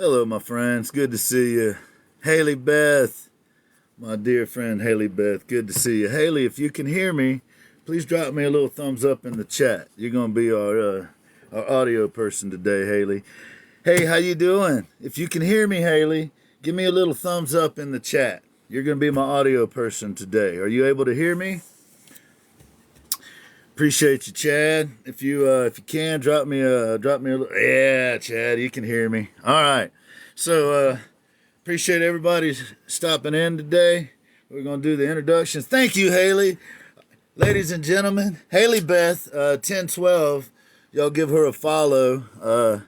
Hello, my friends. Good to see you. Haley Beth, my dear friend Haley Beth, good to see you. Haley, if you can hear me, please drop me a little thumbs up in the chat. You're going to be our audio person today, Haley. Hey, how you doing? If you can hear me, Haley, give me a little thumbs up in the chat. You're going to be my audio person today. Are you able to hear me? Appreciate you, Chad. If you can, drop me a yeah, Chad, you can hear me. All right. So appreciate everybody stopping in today. We're gonna do the introductions. Thank you, Haley. Ladies and gentlemen, Haley Beth, 1012. Y'all give her a follow.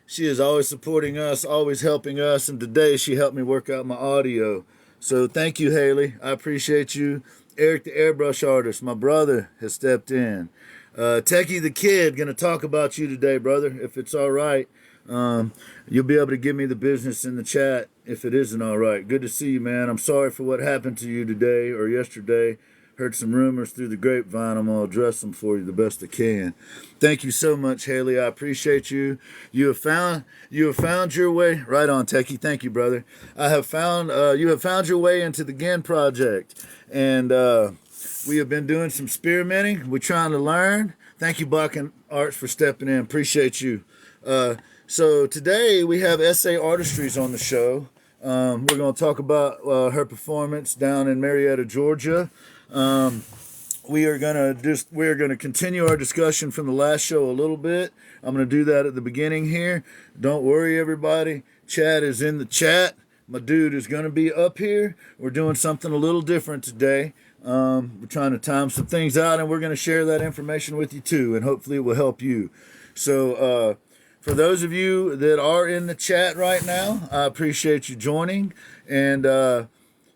She is always supporting us, always helping us, and today she helped me work out my audio. So thank you, Haley. I appreciate you. Eric the Airbrush Artist, my brother, has stepped in. Techie the Kid, going to talk about you today, brother, if it's all right. You'll be able to give me the business in the chat if it isn't all right. Good to see you, man. I'm sorry for what happened to you today or yesterday. Heard some rumors through the grapevine. I'm going to address them for you the best I can. Thank you so much, Haley. I appreciate you. You have found your way. Right on, Techie. Thank you, brother. You have found your way into the GIN project. And we have been doing some experimenting. We're trying to learn. Thank you, Bach and Arts, for stepping in. Appreciate you. So today we have SA Artistries on the show. We're going to talk about her performance down in Marietta, Georgia. We are gonna continue our discussion from the last show a little bit. I'm gonna do that at the beginning here. Don't worry, everybody. Chad is in the chat. My dude is gonna be up here. We're doing something a little different today. We're trying to time some things out, and we're gonna share that information with you too, and hopefully it will help you. So, for those of you that are in the chat right now, I appreciate you joining, and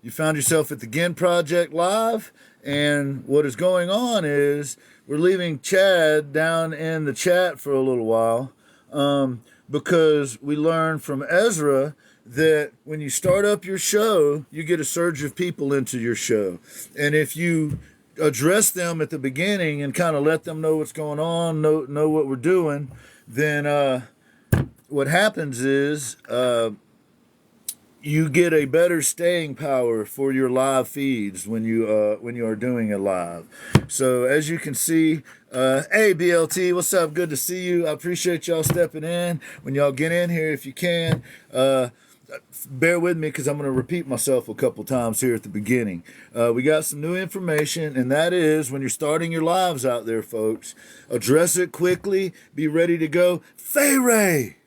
you found yourself at the GIN Project Live. And what is going on is we're leaving Chad down in the chat for a little while because we learned from Ezra that when you start up your show, you get a surge of people into your show. And if you address them at the beginning and kind of let them know what's going on, know what we're doing, then what happens is you get a better staying power for your live feeds when you are doing a live. So as you can see, hey BLT, what's up? Good to see you. I appreciate y'all stepping in. When y'all get in here, if you can, bear with me because I'm going to repeat myself a couple times here at the beginning. We got some new information, and that is when you're starting your lives out there, folks, address it quickly. Be ready to go. Fay Ray.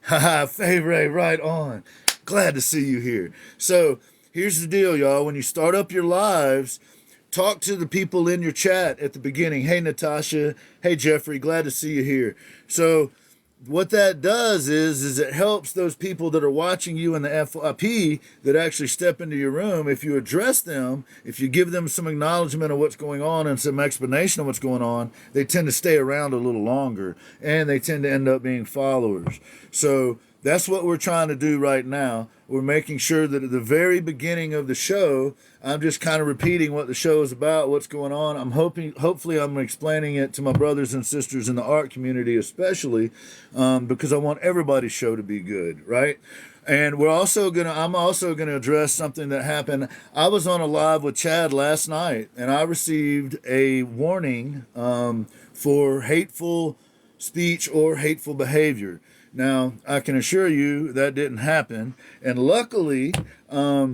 Haha, Fay Ray, right on. Glad to see you here. So here's the deal, y'all. When you start up your lives, talk to the people in your chat at the beginning. Hey, Natasha. Hey, Jeffrey. Glad to see you here. So what that does is it helps those people that are watching you in the FYP that actually step into your room. If you address them, if you give them some acknowledgement of what's going on and some explanation of what's going on, they tend to stay around a little longer, and they tend to end up being followers. So that's what we're trying to do right now. We're making sure that at the very beginning of the show, I'm just kind of repeating what the show is about, what's going on. Hopefully I'm explaining it to my brothers and sisters in the art community, especially because I want everybody's show to be good, right? And I'm also gonna address something that happened. I was on a live with Chad last night, and I received a warning for hateful speech or hateful behavior. Now, I can assure you that didn't happen. And luckily, I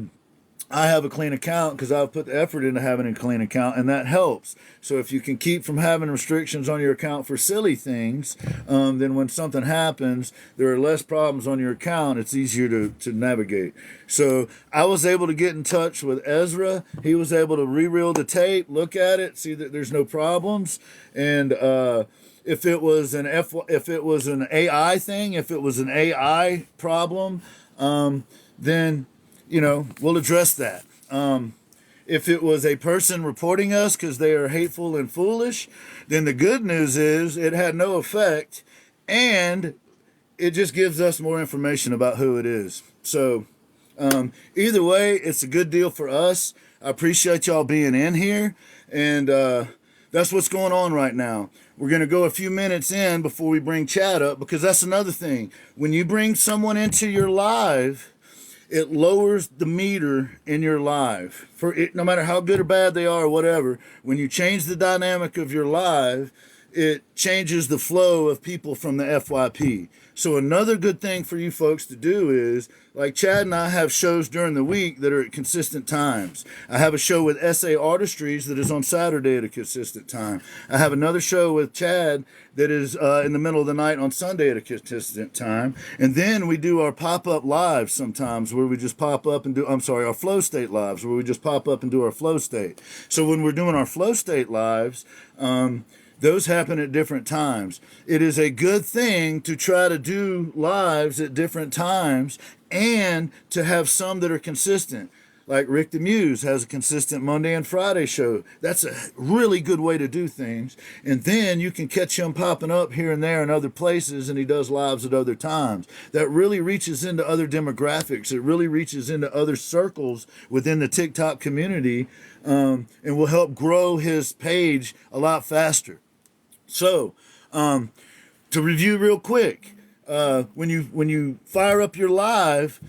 have a clean account because I've put the effort into having a clean account, and that helps. So if you can keep from having restrictions on your account for silly things, then when something happens, there are less problems on your account. It's easier to navigate. So I was able to get in touch with Ezra. He was able to re-reel the tape, look at it, see that there's no problems. And if it was an AI thing, if it was an AI problem, then we'll address that. If it was a person reporting us because they are hateful and foolish, then the good news is it had no effect, and it just gives us more information about who it is. So either way, it's a good deal for us. I appreciate y'all being in here, and that's what's going on right now. We're going to go a few minutes in before we bring Chad up, because that's another thing. When you bring someone into your live, it lowers the meter in your live for it, no matter how good or bad they are or whatever. When you change the dynamic of your live, it changes the flow of people from the FYP. So another good thing for you folks to do is, like Chad and I have shows during the week that are at consistent times. I have a show with SA Artistries that is on Saturday at a consistent time. I have another show with Chad that is in the middle of the night on Sunday at a consistent time. And then we do our pop-up lives sometimes where we just pop up and do, our flow state lives where we just pop up and do our flow state. So when we're doing our flow state lives, those happen at different times. It is a good thing to try to do lives at different times and to have some that are consistent. Like Rick the Muse has a consistent Monday and Friday show. That's a really good way to do things. And then you can catch him popping up here and there in other places, and he does lives at other times. That really reaches into other demographics. It really reaches into other circles within the TikTok community, and will help grow his page a lot faster. So, to review real quick, when you fire up your live,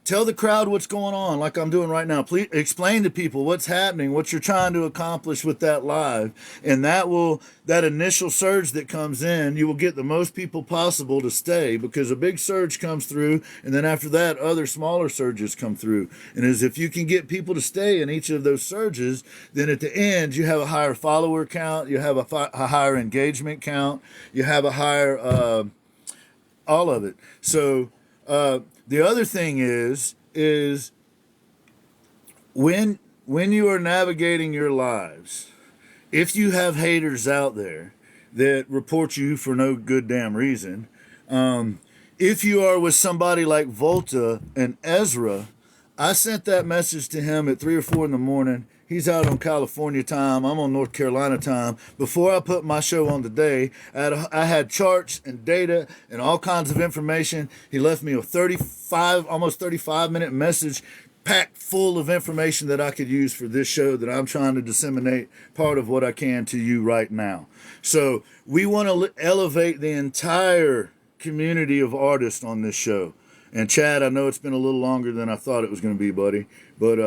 tell the crowd what's going on, like I'm doing right now. Please explain to people what's happening, what you're trying to accomplish with that live, and that initial surge that comes in, you will get the most people possible to stay, because a big surge comes through, and then after that, other smaller surges come through. And as if you can get people to stay in each of those surges, then at the end, you have a higher follower count, you have a higher engagement count, you have a higher all of it. So the other thing is when you are navigating your lives, if you have haters out there that report you for no good damn reason, if you are with somebody like Volta and Ezra, I sent that message to him at 3 or 4 in the morning. He's out on California time. I'm on North Carolina time. Before I put my show on today, I had charts and data and all kinds of information. He left me a almost 35-minute message packed full of information that I could use for this show that I'm trying to disseminate part of what I can to you right now. So we want to elevate the entire community of artists on this show. And Chad, I know it's been a little longer than I thought it was going to be, buddy, but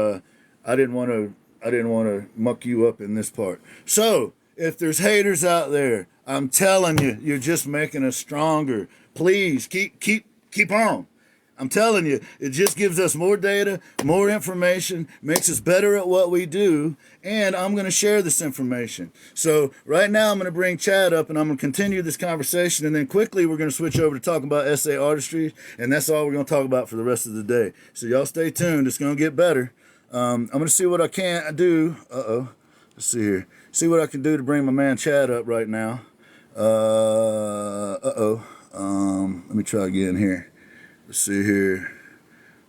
I didn't want to muck you up in this part. So if there's haters out there, I'm telling you, you're just making us stronger. Please keep on. I'm telling you, it just gives us more data, more information, makes us better at what we do, and I'm going to share this information. So right now I'm going to bring Chad up, and I'm going to continue this conversation, and then quickly we're going to switch over to talking about SA Artistry, and that's all we're going to talk about for the rest of the day. So y'all stay tuned. It's going to get better. I'm going to see what I can do. Let's see here. See what I can do to bring my man Chad up right now. Let me try again here. Let's see here.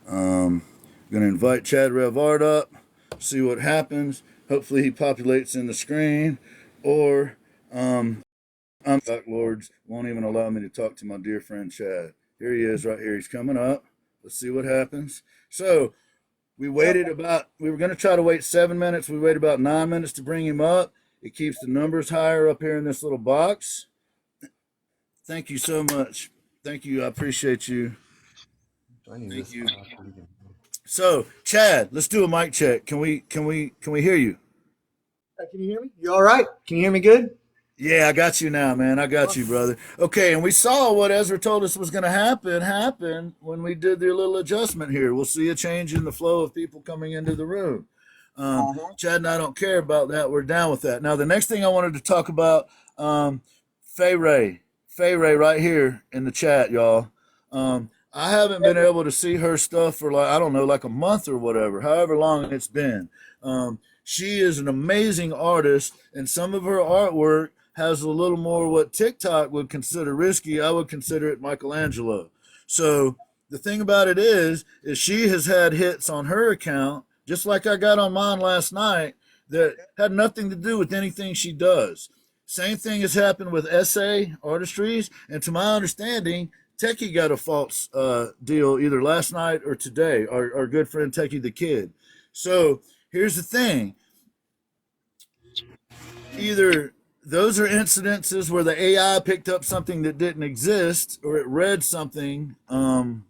I'm going to invite Chad Revard up, see what happens. Hopefully he populates in the screen, or Back Lords won't even allow me to talk to my dear friend Chad. Here he is right here. He's coming up. Let's see what happens. So we were going to try to wait 7 minutes. We waited about 9 minutes to bring him up. It keeps the numbers higher up here in this little box. Thank you so much. Thank you. I appreciate you. Thank you. So, Chad, let's do a mic check. Can we hear you? Can you hear me? You all right? Can you hear me good? Yeah, I got you now, man. I got you, brother. Okay, and we saw what Ezra told us was going to happen when we did the little adjustment here. We'll see a change in the flow of people coming into the room. Chad and I don't care about that. We're down with that. Now, the next thing I wanted to talk about, Faye Ray right here in the chat, y'all. I haven't been able to see her stuff for like a month or whatever, however long it's been. She is an amazing artist, and some of her artwork has a little more what TikTok would consider risky. I would consider it Michelangelo. So the thing about it is she has had hits on her account, just like I got on mine last night, that had nothing to do with anything she does. Same thing has happened with SA Artistries, and to my understanding, Techie got a false deal either last night or today, our good friend Techie the Kid. So here's the thing. either those are incidences where the AI picked up something that didn't exist, or it read something in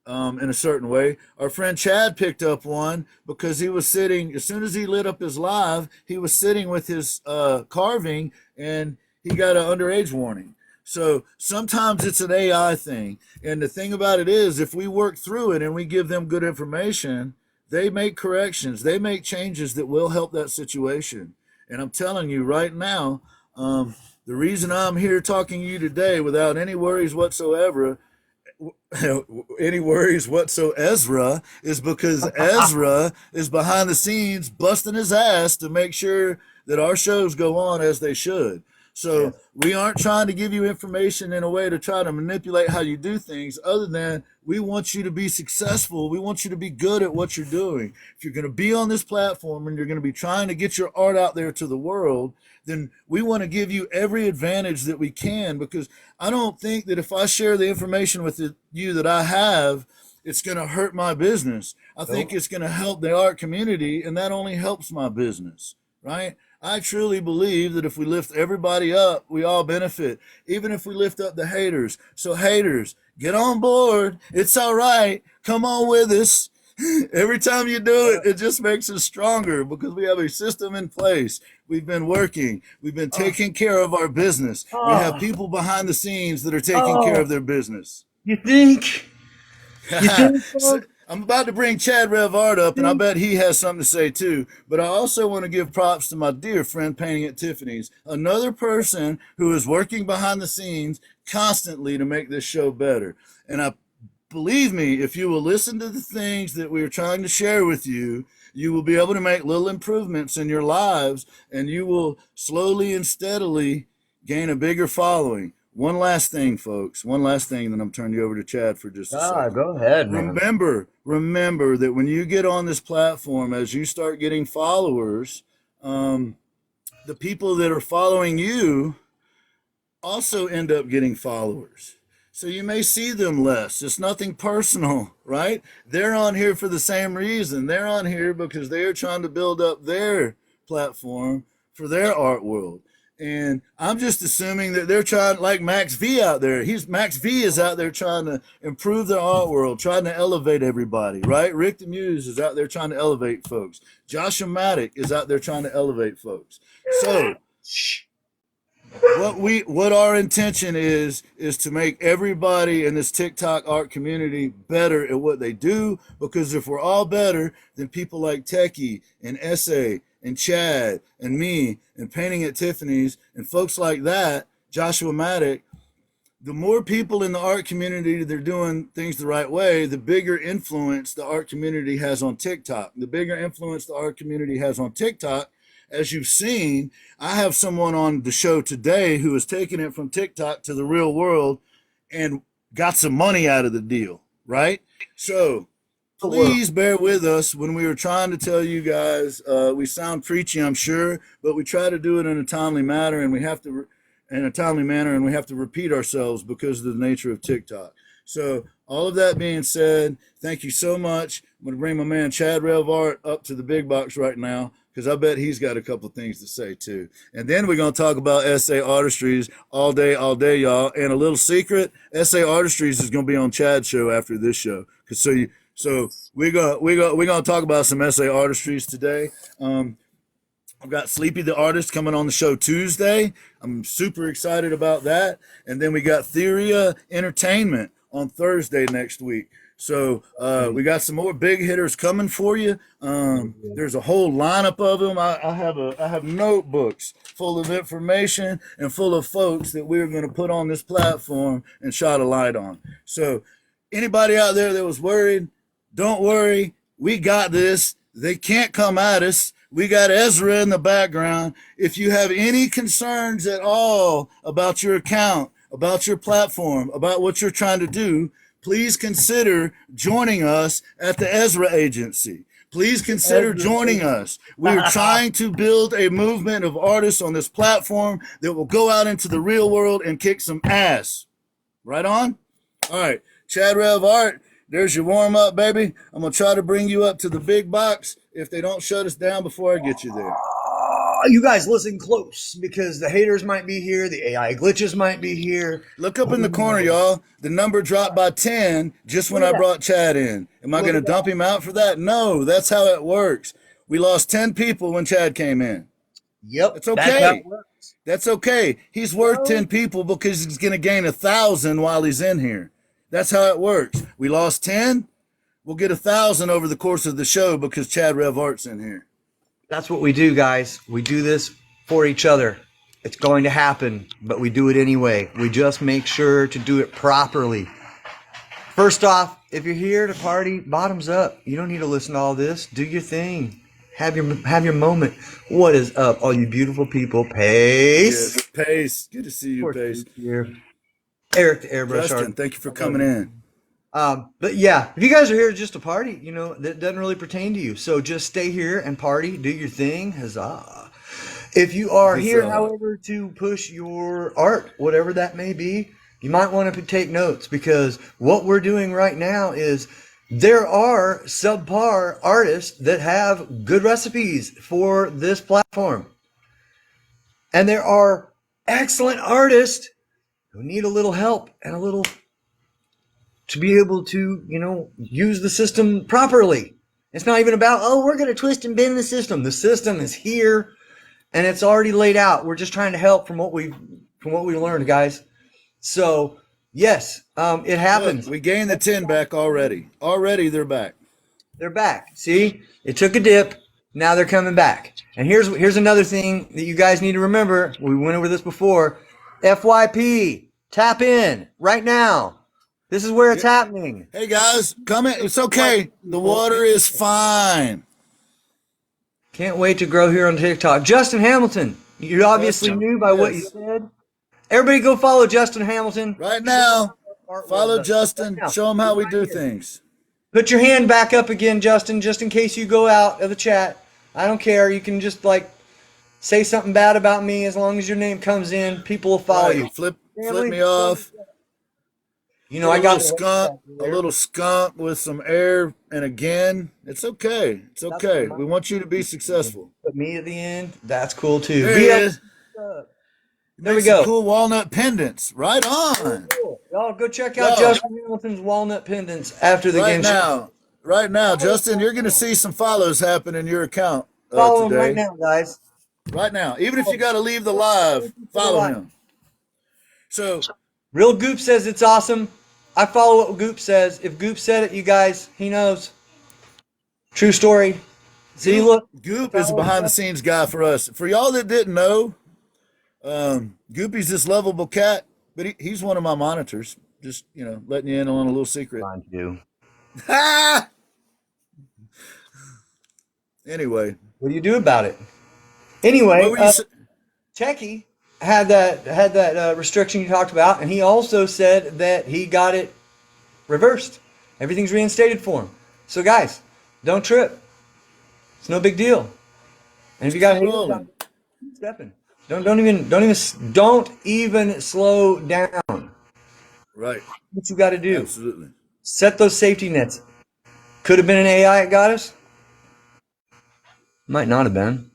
a certain way. Our friend Chad picked up one because he was sitting, as soon as he lit up his live, he was sitting with his carving, and he got an underage warning. So sometimes it's an AI thing. And the thing about it is, if we work through it and we give them good information, they make corrections, they make changes that will help that situation. And I'm telling you right now, the reason I'm here talking to you today without any worries whatsoever, Ezra, is because Ezra is behind the scenes busting his ass to make sure that our shows go on as they should. So we aren't trying to give you information in a way to try to manipulate how you do things, other than we want you to be successful. We want you to be good at what you're doing. If you're going to be on this platform and you're going to be trying to get your art out there to the world, then we want to give you every advantage that we can, because I don't think that if I share the information with you that I have, it's going to hurt my business. I think it's going to help the art community, and that only helps my business, right? I truly believe that if we lift everybody up, we all benefit, even if we lift up the haters. So haters, get on board. It's all right. Come on with us. Every time you do it, it just makes us stronger, because we have a system in place. We've been working. We've been taking care of our business. We have people behind the scenes that are taking care of their business. You think? So, I'm about to bring Chad Rev Art up, and I bet he has something to say too. But I also want to give props to my dear friend Painting at Tiffany's, another person who is working behind the scenes constantly to make this show better. And I believe me, if you will listen to the things that we're trying to share with you, you will be able to make little improvements in your lives, and you will slowly and steadily gain a bigger following. One last thing, folks. One last thing, then I'm turning you over to Chad for just a second. Go ahead, man. Remember that when you get on this platform, as you start getting followers, the people that are following you also end up getting followers. So you may see them less. It's nothing personal, right? They're on here for the same reason. They're on here because they're trying to build up their platform for their art world. And I'm just assuming that they're trying, like Max V out there. Max V is out there trying to improve their art world, trying to elevate everybody, right? Rick the Muse is out there trying to elevate folks. Joshua Maddock is out there trying to elevate folks. So what our intention is to make everybody in this TikTok art community better at what they do, because if we're all better, then people like Techie and Essay and Chad and me and Painting at Tiffany's and folks like that, Joshua Maddock, the more people in the art community that are doing things the right way, the bigger influence the art community has on TikTok. The bigger influence the art community has on TikTok, as you've seen, I have someone on the show today who is taking it from TikTok to the real world and got some money out of the deal, right? So please bear with us when we were trying to tell you guys. We sound preachy, I'm sure, but we try to do it in a timely manner, and we have to repeat ourselves because of the nature of TikTok. So all of that being said, thank you so much. I'm going to bring my man Chad Rev Art up to the big box right now, because I bet he's got a couple of things to say too. And then we're going to talk about SA Artistries all day, y'all. And a little secret, SA Artistries is going to be on Chad's show after this show. So we're going to talk about some SA Artistries today. I've got Sleepy the Artist coming on the show Tuesday. I'm super excited about that. And then we got Theoria Entertainment on Thursday next week. So we got some more big hitters coming for you. There's a whole lineup of them. I have notebooks full of information and full of folks that we're going to put on this platform and shine a light on. So anybody out there that was worried, don't worry. We got this. They can't come at us. We got Ezra in the background. If you have any concerns at all about your account, about your platform, about what you're trying to do, please consider joining us at the Ezra Agency. Please consider joining us. We're trying to build a movement of artists on this platform that will go out into the real world and kick some ass. Right on? All right. Chad Rev Art, there's your warm up, baby. I'm going to try to bring you up to the big box if they don't shut us down before I get you there. you guys listen close because the haters might be here, the AI glitches might be here. Look up in the corner, y'all. The number dropped by 10 just when I brought Chad in. Am I going to dump him out for that? No, that's how it works. We lost 10 people when Chad came in. Yep, It's okay. that's how it works. That's okay. He's worth 10 people because he's going to gain 1,000 while he's in here. That's how it works. We lost 10. We'll get 1,000 over the course of the show because Chad Rev Art's in here. That's what we do, guys. We do this for each other. It's going to happen, but we do it anyway. We just make sure to do it properly. First off, if you're here to party, bottoms up. You don't need to listen to all this. Do your thing. Have your moment. What is up, all you beautiful people? Pace. Yes, Pace. Good to see you, Pace. Here. Eric the Airbrush Justin, Artist. thank you for coming in. But yeah, if you guys are here just to party, that doesn't really pertain to you. So just stay here and party, do your thing. Huzzah. If you are here, however, to push your art, whatever that may be, you might want to take notes because what we're doing right now is there are subpar artists that have good recipes for this platform. And there are excellent artists who need a little help and a little to be able to, use the system properly. It's not even about, we're going to twist and bend the system. The system is here and it's already laid out. We're just trying to help from what we learned, guys. So, yes, it happens. Look, we gained the 10 back already. Already they're back. They're back. See, it took a dip. Now they're coming back. And here's another thing that you guys need to remember. We went over this before. FYP, tap in right now. This is where it's happening. Hey guys, come in. It's okay. The water is fine. Can't wait to grow here on TikTok. Justin Hamilton, you obviously knew by what you said. Everybody go follow Justin Hamilton. Right now, follow Justin. Show him how we do things. Put your hand back up again, Justin, just in case you go out of the chat. I don't care. You can just say something bad about me as long as your name comes in. People will follow you. Flip me off. I got a little skunk with some air, and again, it's okay. It's okay. We want you to be successful. Put me at the end. That's cool too. There it is. There we go. Cool walnut pendants. Right on. Cool. Y'all go check out Justin Hamilton's walnut pendants after the game. Right now, Justin, you're going to see some follows happen in your account Follow today. him right now, guys. Right now. Even if you got to leave the live, follow him. So, Real Goop says it's awesome. I follow what Goop says. If Goop said it, you guys, he knows. True story. See, look. Goop is a behind-the-scenes guy for us. For y'all that didn't know, Goopy's this lovable cat, but he's one of my monitors. Just, letting you in on a little secret. Fine to do. Ha! Anyway. What do you do about it? Anyway, Techie had that restriction you talked about, and he also said that he got it reversed. Everything's reinstated for him. So guys, don't trip. It's no big deal. And if you got haters, keep stepping. Don't even slow down. Right. What you got to do. Absolutely. Set those safety nets. Could have been an AI that got us. Might not have been.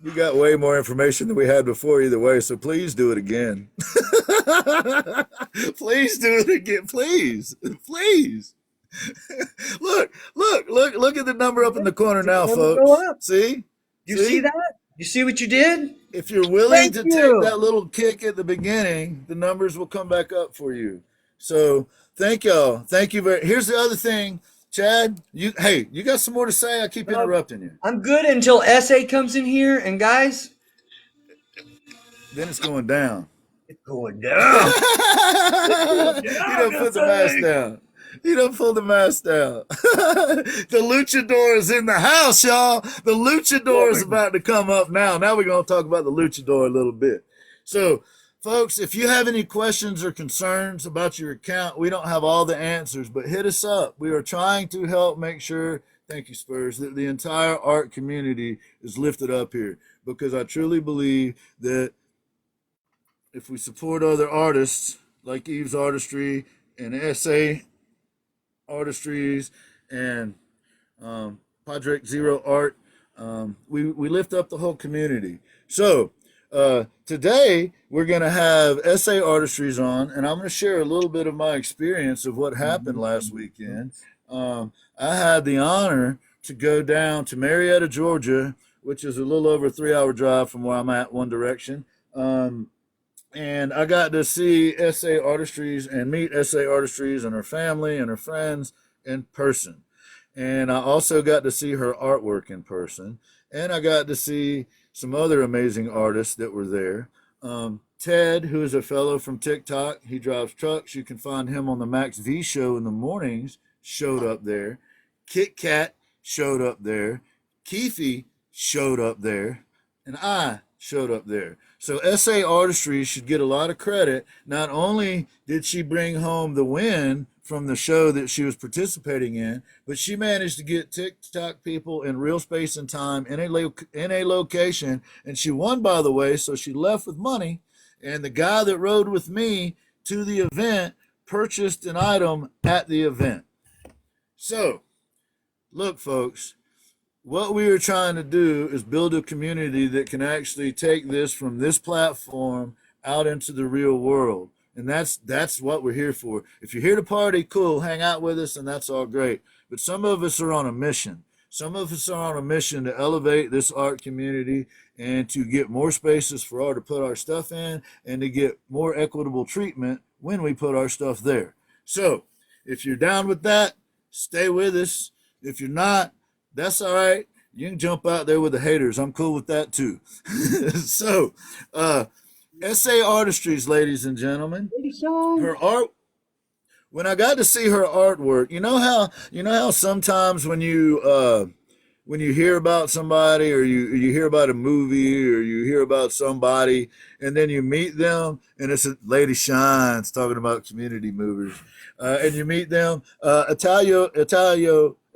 You got way more information than we had before either way, so please do it again. Please do it again. Please. Look at the number up in the corner now, folks. See? You see that? You see what you did? If you're willing to take that little kick at the beginning, the numbers will come back up for you. So thank y'all. Thank you here's the other thing. Chad, you got some more to say? I keep interrupting you. I'm good until SA comes in here, and guys, then it's going down. It's going down. You don't put the mask down. You don't pull the mask down. The luchador is in the house, y'all. The luchador is about to come up now. Now we're going to talk about the luchador a little bit. So, folks, if you have any questions or concerns about your account, we don't have all the answers, but hit us up. We are trying to help make sure, thank you, Spurs, that the entire art community is lifted up here, because I truly believe that if we support other artists like Eve's Artistry and SA Artistries and Padre Zero Art, We lift up the whole community. So today we're going to have SA Artistries on, and I'm going to share a little bit of my experience of what happened last weekend. I had the honor to go down to Marietta, Georgia, which is a little over a 3-hour drive from where I'm at, one direction. And I got to see SA Artistries and meet SA Artistries and her family and her friends in person. And I also got to see her artwork in person. And I got to see some other amazing artists that were there. Ted, who is a fellow from TikTok, he drives trucks. You can find him on the Max V show in the mornings, showed up there. Kit Kat showed up there. Keefe showed up there. And I showed up there. So SA Artistry should get a lot of credit. Not only did she bring home the win from the show that she was participating in, but she managed to get TikTok people in real space and time in a location, and she won, by the way, so she left with money. And the guy that rode with me to the event purchased an item at the event. So, look, folks, what we are trying to do is build a community that can actually take this from this platform out into the real world. And that's what we're here for. If you're here to party, cool, hang out with us, and that's all great. But some of us are on a mission. Some of us are on a mission to elevate this art community and to get more spaces for art to put our stuff in and to get more equitable treatment when we put our stuff there. So if you're down with that, stay with us. If you're not, that's all right. You can jump out there with the haters. I'm cool with that too. So, SA Artistries, ladies and gentlemen. Her art. When I got to see her artwork, you know how sometimes when you hear about somebody or you hear about a movie or you hear about somebody and then you meet them and it's a Lady Shines talking about community movers and you meet them.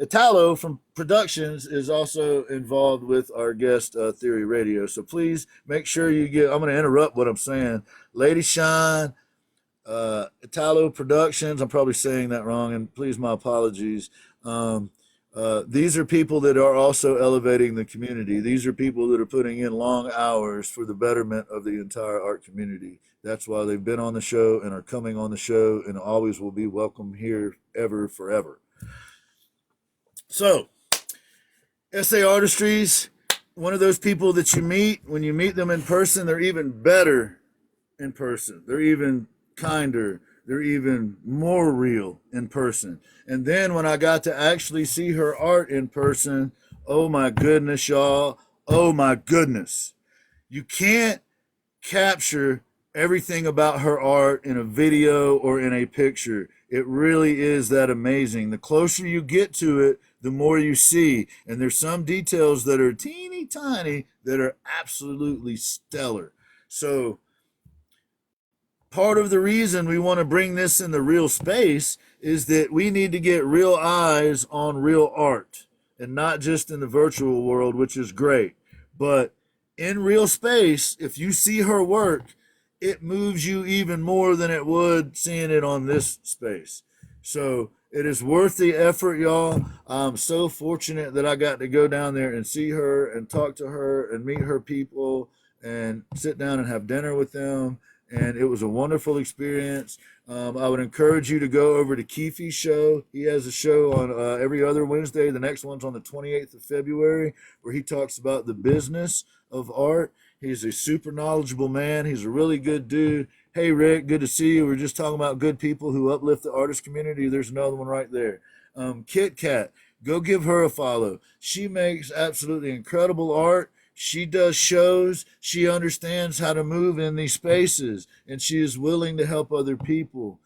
Italo from Productions is also involved with our guest Theory Radio. So please make sure you get, I'm going to interrupt what I'm saying. Lady Shine, Italo Productions, I'm probably saying that wrong, and please my apologies. These are people that are also elevating the community. These are people that are putting in long hours for the betterment of the entire art community. That's why they've been on the show and are coming on the show and always will be welcome here ever, forever. So, SA Artistries, one of those people that you meet, when you meet them in person, they're even better in person. They're even kinder. They're even more real in person. And then when I got to actually see her art in person, oh my goodness, y'all. Oh my goodness. You can't capture everything about her art in a video or in a picture. It really is that amazing. The closer you get to it, the more you see. And there's some details that are teeny tiny that are absolutely stellar. So part of the reason we want to bring this in the real space is that we need to get real eyes on real art and not just in the virtual world, which is great. But in real space, if you see her work, it moves you even more than it would seeing it on this space. So it is worth the effort, y'all. I'm so fortunate that I got to go down there and see her and talk to her and meet her people and sit down and have dinner with them. And it was a wonderful experience. I would encourage you to go over to Keefe's show. He has a show on every other Wednesday. The next one's on the 28th of February, where he talks about the business of art. He's a super knowledgeable man. He's a really good dude. Hey, Rick, good to see you. We're just talking about good people who uplift the artist community. There's another one right there. Kit Kat, go give her a follow. She makes absolutely incredible art. She does shows. She understands how to move in these spaces, and she is willing to help other people.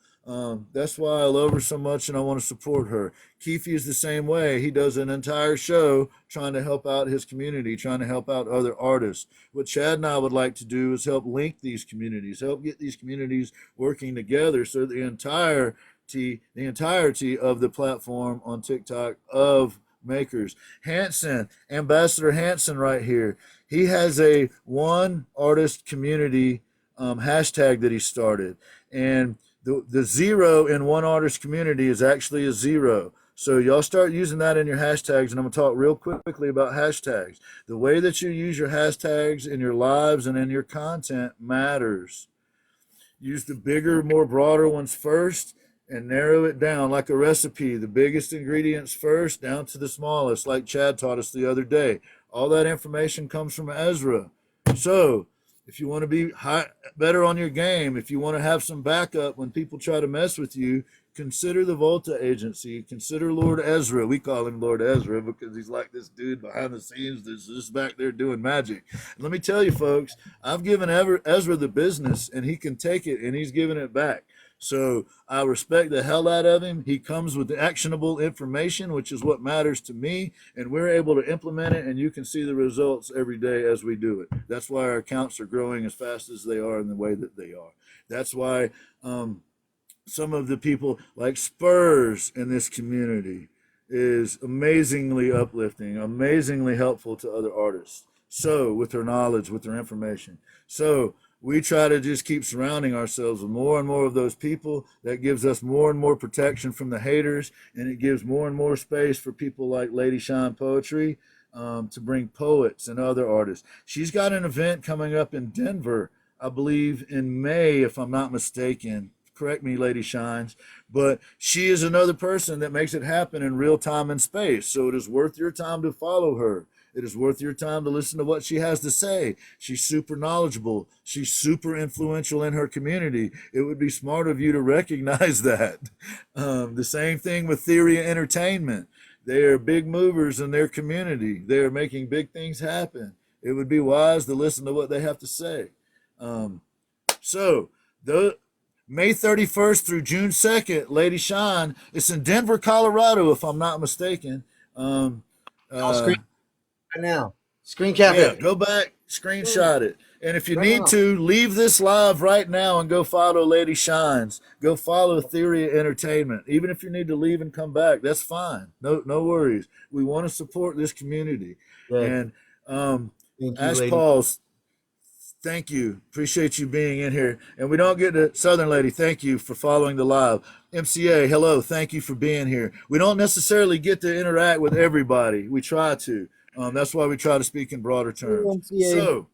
That's why I love her so much, and I want to support her. Keefe is the same way. He does an entire show trying to help out his community, trying to help out other artists. What Chad and I would like to do is help link these communities, help get these communities working together so the entirety of the platform on TikTok of makers. Hanson, Ambassador Hanson right here. He has a one artist community hashtag that he started. And the zero in one artist community is actually a zero. So y'all start using that in your hashtags, and I'm gonna talk real quickly about hashtags. The way that you use your hashtags in your lives and in your content matters. Use the bigger, more broader ones first and narrow it down like a recipe. The biggest ingredients first, down to the smallest, like Chad taught us the other day. All that information comes from Ezra. So, if you want to be better on your game, if you want to have some backup when people try to mess with you, consider the Volta Agency. Consider Lord Ezra. We call him Lord Ezra because he's like this dude behind the scenes that's just back there doing magic. And let me tell you, folks, I've given Ezra the business, and he can take it, and he's giving it back. So I respect the hell out of him. He comes with actionable information, which is what matters to me, and we're able to implement it, and you can see the results every day as we do it. That's why our accounts are growing as fast as they are in the way that they are. That's why some of the people like Spurs in this community is amazingly uplifting, amazingly helpful to other artists. So with their knowledge, with their information. So we try to just keep surrounding ourselves with more and more of those people. That gives us more and more protection from the haters, and it gives more and more space for people like Lady Shine Poetry to bring poets and other artists. She's got an event coming up in Denver, I believe in May, if I'm not mistaken. Correct me, Lady Shines, but she is another person that makes it happen in real time and space. So it is worth your time to follow her. It is worth your time to listen to what she has to say. She's super knowledgeable. She's super influential in her community. It would be smart of you to recognize that. The same thing with Theory of Entertainment. They are big movers in their community. They are making big things happen. It would be wise to listen to what they have to say. So the May 31st through June 2nd, Lady Shine. It's in Denver, Colorado, if I'm not mistaken. I'll screen right now. Screen cap Yeah, it go back, screenshot it. And if you right need now. to, leave this live right now and go follow Lady Shines. Go follow Theory of Entertainment. Even if you need to leave and come back, that's fine. No worries. We want to support this community. Good. And Thank you, Ash lady. Pauls, thank you. Appreciate you being in here. And we don't get to Southern Lady, thank you for following the live. MCA, hello, thank you for being here. We don't necessarily get to interact with everybody. We try to. That's why we try to speak in broader terms. MCA.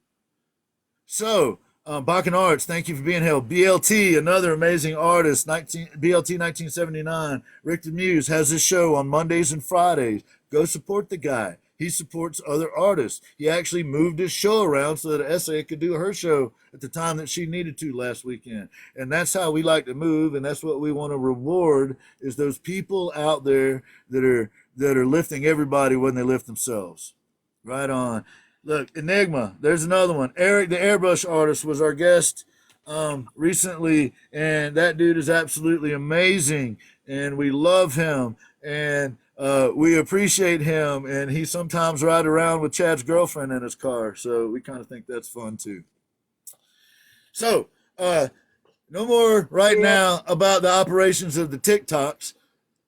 Bakken Arts, thank you for being here. BLT, another amazing artist, BLT 1979. Rick the Muse has his show on Mondays and Fridays. Go support the guy. He supports other artists. He actually moved his show around so that Essay could do her show at the time that she needed to last weekend. And that's how we like to move, and that's what we want to reward is those people out there that are lifting everybody when they lift themselves. Right on. Look, Enigma, there's another one. Eric, the airbrush artist, was our guest recently, and that dude is absolutely amazing, and we love him, and we appreciate him, and he sometimes ride around with Chad's girlfriend in his car, so we kind of think that's fun too. So, no more right now about the operations of the TikToks.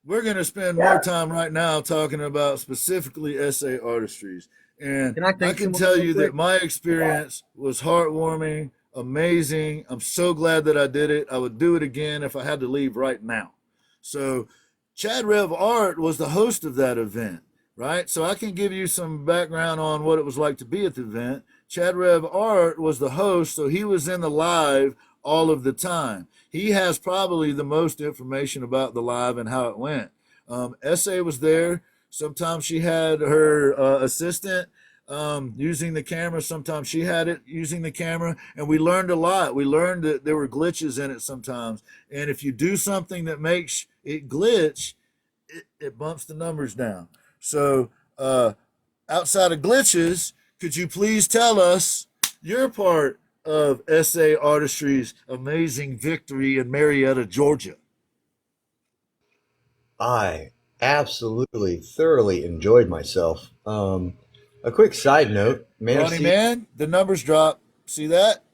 We're going to spend more time right now talking about specifically essay artistries. And Can I I thank can someone tell real you quick? that my experience was heartwarming, amazing. I'm so glad that I did it. I would do it again if I had to leave right now. So, Chad Rev Art was the host of that event, right? So, I can give you some background on what it was like to be at the event. Chad Rev Art was the host, so he was in the live all of the time. He has probably the most information about the live and how it went. Essay was there. Sometimes she had her assistant using the camera. Sometimes she had it using the camera. And we learned a lot. We learned that there were glitches in it sometimes. And if you do something that makes it glitch, it bumps the numbers down. So outside of glitches, could you please tell us your part of Essay Artistry's amazing victory in Marietta, Georgia? I absolutely thoroughly enjoyed myself. A quick side note, Ronnie, Merci. man, the numbers dropped. See that?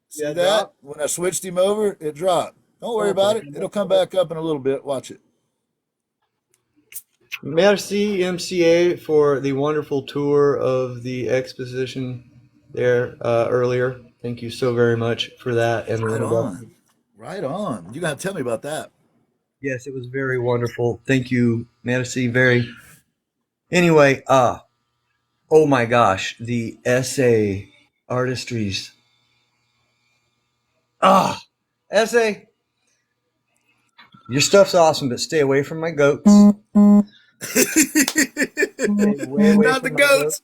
See Yeah, that? drop. When I switched him over, it dropped. Don't worry about Okay. it. It'll come back up in a little bit. Watch it. Merci MCA for the wonderful tour of the exposition there earlier. Thank you so very much for that and the Right on. introduction. Right on. You got to tell me about that. Yes, it was very wonderful. Thank you, Merci. Very. Anyway, oh my gosh, the essay artistries. Ah, essay. Your stuff's awesome, but stay away from my goats. Stay way away Not the from my goats. goats.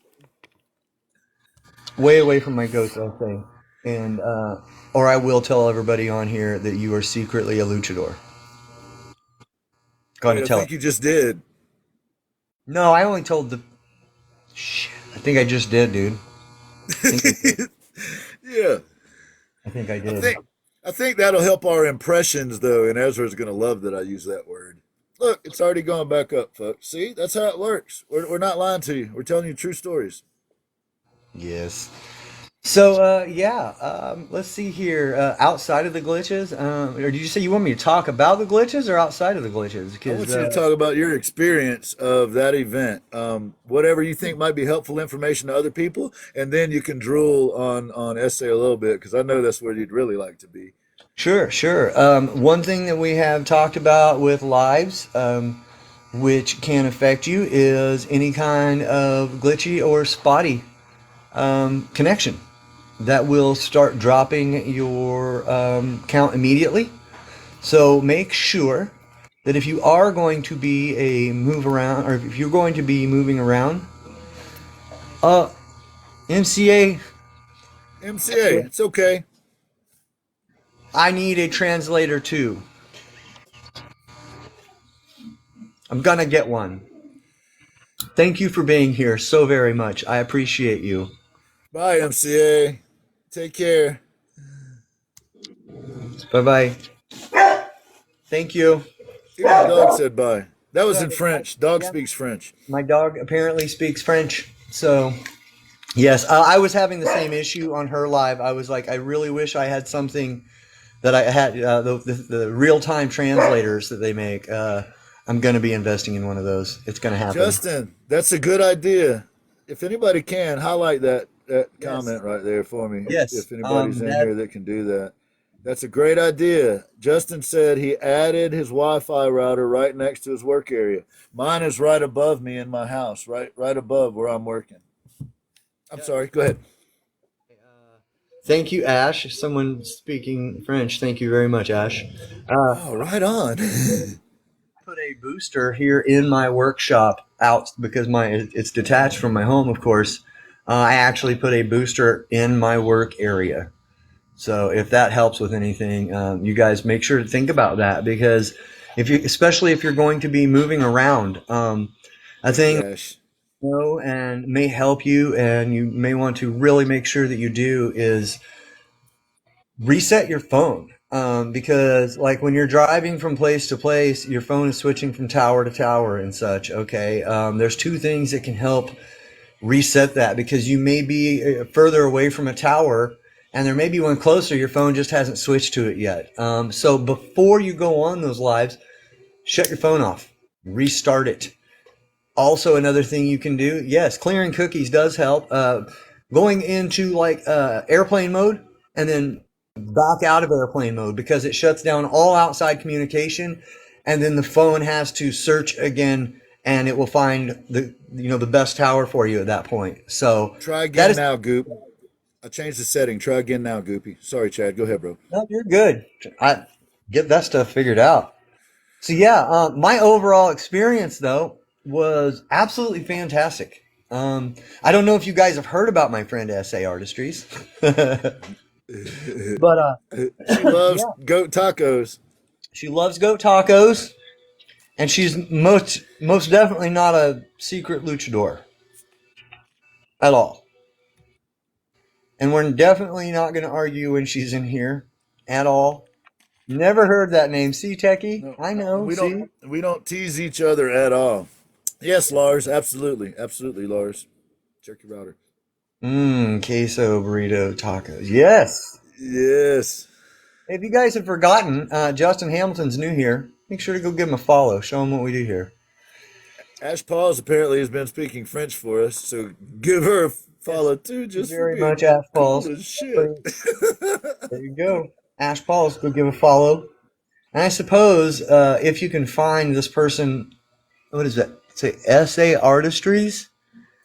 Way away from my goats, essay. And or I will tell everybody on here that you are secretly a luchador. Going to Wait, I tell it. think you just did. No, I only told the. Shit, I think I just did, dude. I think I did. Yeah, I think I I did. think I think that'll help our impressions though, and Ezra's gonna love that I use that word. Look, it's already going back up, folks. See, that's how it works. We're not lying to you. We're telling you true stories. Yes. So yeah, let's see here. Outside of the glitches, or did you say you want me to talk about the glitches or outside of the glitches? I Because want you to talk about your experience of that event. Whatever you think might be helpful information to other people, and then you can drool on essay a little bit because I know that's where you'd really like to be. sure, sure. One thing that we have talked about with lives, which can affect you, is any kind of glitchy or spotty connection that will start dropping your count immediately. So make sure that if you are going to be a move around, or if you're going to be moving around, uh, MCA, MCA, it's okay. I need a translator too. I'm gonna get one. Thank you for being here so very much. I appreciate you. Bye, MCA. Take care. Bye bye. Thank you. Even the dog said bye. That was in Good. French. Dog Yeah, speaks French. my dog apparently speaks French, so yes, I was having the same issue on her live. I was like, I really wish I had something that I had the real time translators that they make. I'm going to be investing in one of those. It's going to happen. Justin, that's a good idea. If anybody can, highlight that Yes. comment right there for me. Yes. If anybody's in That here that can do that. That's a great idea. Justin said he added his Wi-Fi router right next to his work area. Mine is right above me in my house, right above where I'm working. I'm Yeah. sorry. Go ahead. Thank you, Ash. Someone speaking French. Thank you very much, Ash. Uh, Oh, right on. put a booster here in my workshop out because it's detached from my home, of course. I actually put a booster in my work area. So if that helps with anything, you guys make sure to think about that because especially if you're going to be moving around, I Thank you, think Ash. know and may help you, and you may want to really make sure that you do is reset your phone. Because like when you're driving from place to place, your phone is switching from tower to tower and such. Okay, there's two things that can help reset that because you may be further away from a tower and there may be one closer. Your phone just hasn't switched to it yet. So before you go on those lives, shut your phone off, restart it. Also, another thing you can do, yes, clearing cookies does help. Going into like airplane mode and then back out of airplane mode because it shuts down all outside communication, and then the phone has to search again, and it will find the best tower for you at that point. So Try that again is now, Goop. I changed the setting. Try again now, Goopy. Sorry, Chad. Go ahead, bro. no, you're good. I get that stuff figured out. So yeah, my overall experience though was absolutely fantastic. I don't know if you guys have heard about my friend SA Artistries, but She loves yeah, goat tacos. she loves goat tacos, and she's most definitely not a secret luchador at all. And we're definitely not going to argue when she's in here at all. Never heard that name. See, Techie? No, I know. See? we don't tease each other at all. Yes, Lars. Absolutely, absolutely, Lars. Check your router. Queso burrito tacos. Yes. Yes. If you guys have forgotten, Justin Hamilton's new here. Make sure to go give him a follow. Show him what we do here. Ash Pauls apparently has been speaking French for us, so give her a Yes. follow too, Thank you just for very being much, Ash cool Pauls. as shit. There you go. Ash Pauls, go give a follow. And I suppose if you can find this person, what is that? Say SA Artistries.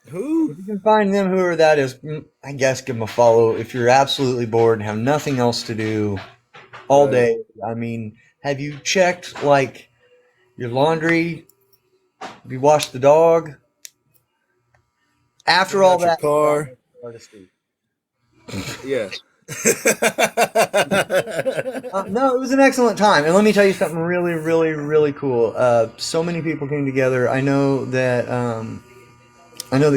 Who? If you can find them, whoever that is, I guess give them a follow. If you're absolutely bored and have nothing else to do all Right. day, I mean, have you checked like your laundry? Have you washed the dog? After Clean all out your that, you got car. artistry. Yeah. No, it was an excellent time, and let me tell you something really, really, really cool. So many people came together. I know that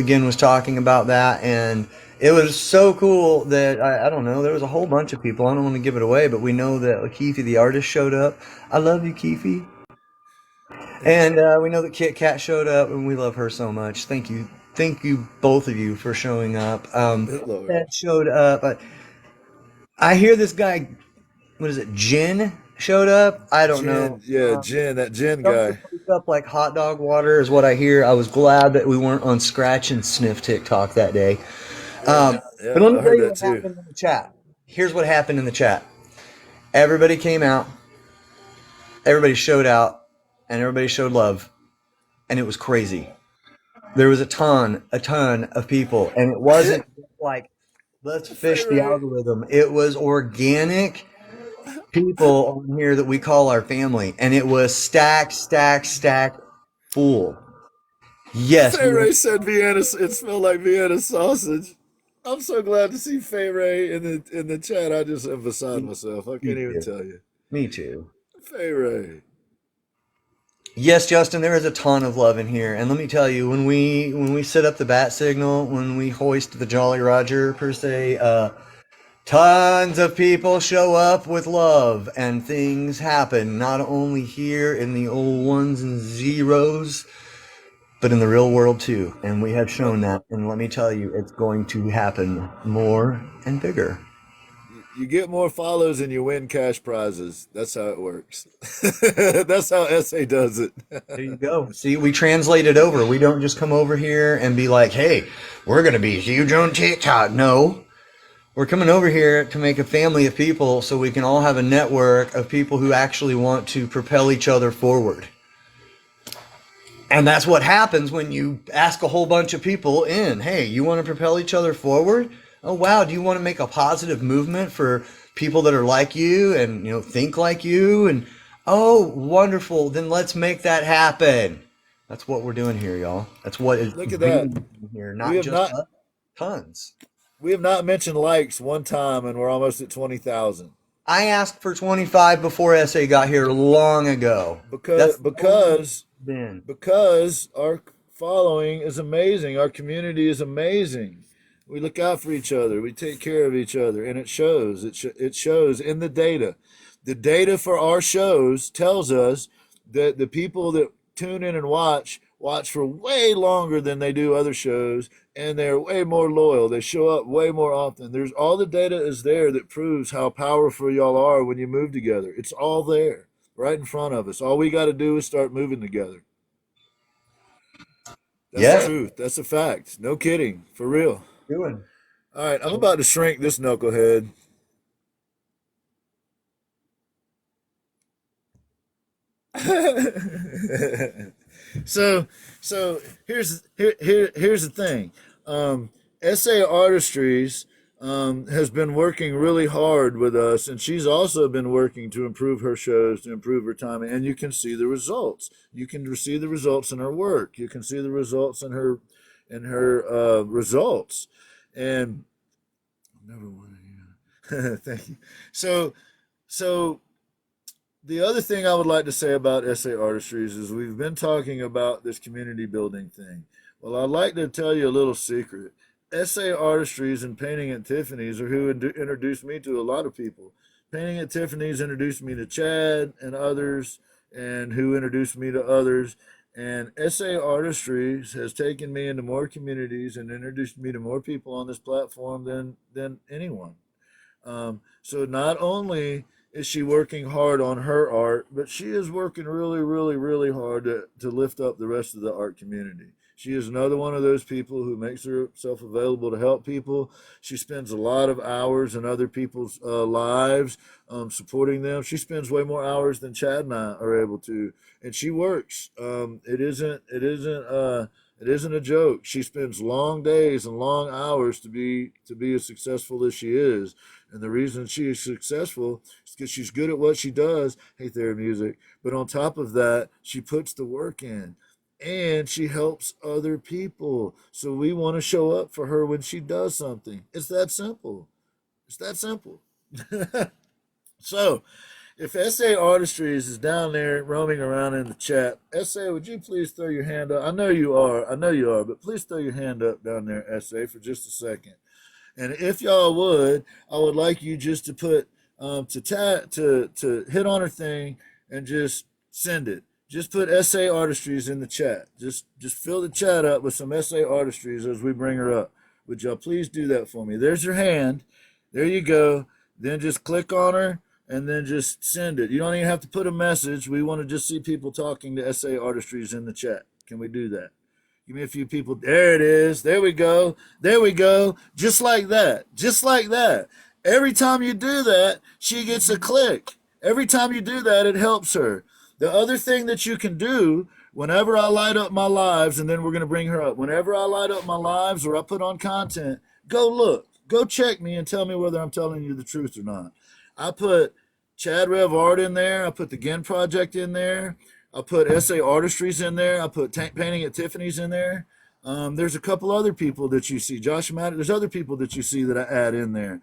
Gin was talking about that, and it was so cool that I don't know. There was a whole bunch of people. I don't want to give it away, but we know that Keefe the artist showed up. I love you, Keefe. And we know that Kit Kat showed up, and we love her so much. Thank you, both of you, for showing up. Lord. That showed up. I hear this guy. What is it? Jin showed up. I don't know. Jen, yeah, Jen, that Jen Dumped the guy. place up like hot dog water is what I hear. I was glad that we weren't on Scratch and Sniff TikTok that day. Yeah, But yeah, let me I tell heard you that what too. happened in the chat. Here's what happened in the chat. Everybody came out, everybody showed out, and everybody showed love, and it was crazy. There was a ton of people, and it wasn't like let's Fay fish the Ray. algorithm. It was organic people on here that we call our family, and it was stack full. Yes, Fay we were. Ray said Vienna. It smelled like Vienna sausage. I'm so glad to see Fay Ray in the chat. I just am beside myself. I Me can't even too. tell you. Me too. Fay Ray. Yes, Justin, there is a ton of love in here, and let me tell you, when we set up the bat signal, when we hoist the Jolly Roger per se, tons of people show up with love, and things happen. Not only here in the old ones and zeros, but in the real world too. And we have Well, shown that, and let me tell you, it's going to happen more and bigger. you get more follows and you win cash prizes. That's how it works. That's how SA does it. There you go. See, we translate it over. We don't just come over here and be like, hey, we're going to be huge on TikTok. No, we're coming over here to make a family of people so we can all have a network of people who actually want to propel each other forward. And that's what happens when you ask a whole bunch of people in, hey, you want to propel each other forward? Oh, wow. Do you want to make a positive movement for people that are like you and, think like you? And, oh, wonderful. Then let's make that happen. That's what we're doing here, y'all. That's what is Look at really that. here. We Not have just not us, tons. we have not mentioned likes one time, and we're almost at 20,000. I asked for 25 before SA got here long ago. Because That's the only because then. because our following is amazing. Our community is amazing. We look out for each other. We take care of each other, and it shows. It shows in the data. The data for our shows tells us that the people that tune in and watch for way longer than they do other shows, and they're way more loyal. They show up way more often. There's all the data is there that proves how powerful y'all are when you move together. It's all there, right in front of us. All we got to do is start moving together. That's the Yes. truth. That's a fact. No kidding. For real. Doing. All right, I'm about to shrink this knucklehead. so here's the thing. SA Artistries has been working really hard with us, and she's also been working to improve her shows, to improve her timing, and you can see the results. You can see the results in her work. You can see the results in her results, and number one. Thank you. So so the other thing I would like to say about SA Artistries is we've been talking about this community building thing. Well, I'd like to tell you a little secret. SA Artistries and Painting at Tiffany's are who introduced me to a lot of people. Painting at Tiffany's introduced me to Chad and others, and who introduced me to others. And SA Artistries has taken me into more communities and introduced me to more people on this platform than anyone. So not only is she working hard on her art, but she is working really, really, really hard to lift up the rest of the art community. She is another one of those people who makes herself available to help people. She spends a lot of hours in other people's lives, supporting them. She spends way more hours than Chad and I are able to, and she works. It isn't a joke. She spends long days and long hours to be as successful as she is. And the reason she is successful is because she's good at what she does. Hey there, music. But on top of that, she puts the work in and she helps other people. So we want to show up for her when she does something. It's that simple. It's that simple. So if SA Artistries is down there roaming around in the chat, SA, would you please throw your hand up? I know you are. I know you are, but please throw your hand up down there, SA, for just a second. And if y'all would, I would like you just to put to hit on her thing and just send it. Just put SA Artistries in the chat. Just fill the chat up with some SA Artistries as we bring her up. Would y'all please do that for me? There's her hand. There you go. Then just click on her and then just send it. You don't even have to put a message. We want to just see people talking to SA Artistries in the chat. Can we do that? Give me a few people. There it is. There we go. There we go. Just like that. Just like that. Every time you do that, she gets a click. Every time you do that, it helps her. The other thing that you can do whenever I light up my lives, and then we're going to bring her up, whenever I light up my lives or I put on content, go look. Go check me and tell me whether I'm telling you the truth or not. I put Chad Rev Art in there. I put the Gen Project in there. I put SA Artistries in there. I put Painting at Tiffany's in there. There's a couple other people that you see. Josh Matt, there's other people that you see that I add in there.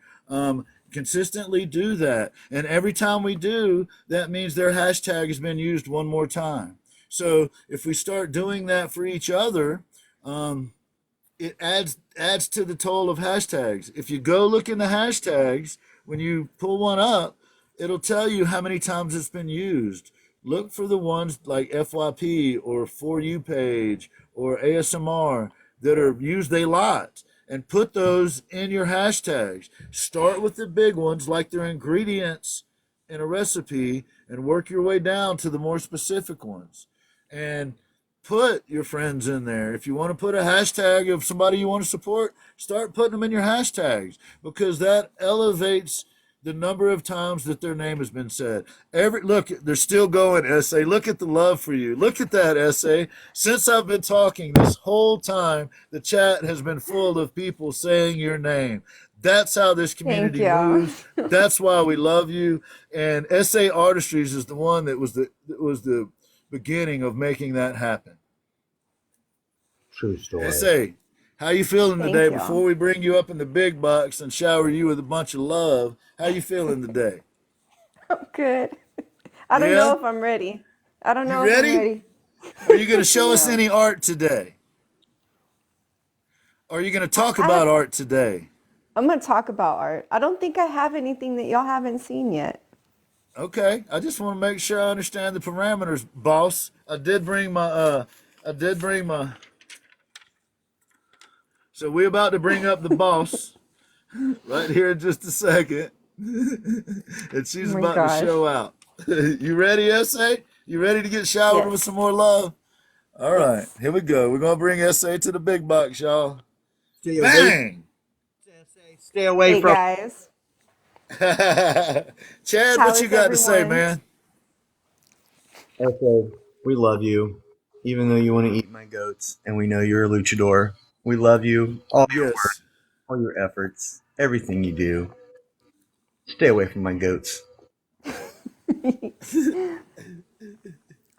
Consistently do that. And every time we do, that means their hashtag has been used one more time. So if we start doing that for each other, it adds to the total of hashtags. If you go look in the hashtags, when you pull one up, it'll tell you how many times it's been used. Look for the ones like FYP or For You page or ASMR that are used a lot and put those in your hashtags. Start with the big ones like they're ingredients in a recipe and work your way down to the more specific ones. And put your friends in there. If you want to put a hashtag of somebody you want to support, start putting them in your hashtags because that elevates the number of times that their name has been said. Look, they're still going, SA. Look at the love for you. Look at that, SA. Since I've been talking this whole time, the chat has been full of people saying your name. That's how this community moves. That's why we love you. And SA Artistries is the one that was the beginning of making that happen. True story. SA, how you feeling today? Before we bring you up in the big box and shower you with a bunch of love, how you feeling today? I'm good. I don't know if I'm ready. I don't know if I'm ready. Are you going to show us any art today? Are you going to talk about art today? I'm going to talk about art. I don't think I have anything that y'all haven't seen yet. Okay. I just want to make sure I understand the parameters, boss. I did bring my so we're about to bring up the boss right here in just a second. And she's about to show out. You ready, SA? You ready to get showered with some more love? All right, here we go. We're going to bring SA to the big box, y'all. Bang! Stay away from guys. Chad, what you got to say, man? SA, we love you, even though you want to eat my goats, and we know you're a luchador. We love you, all your work, all your efforts, everything you do. Stay away from my goats.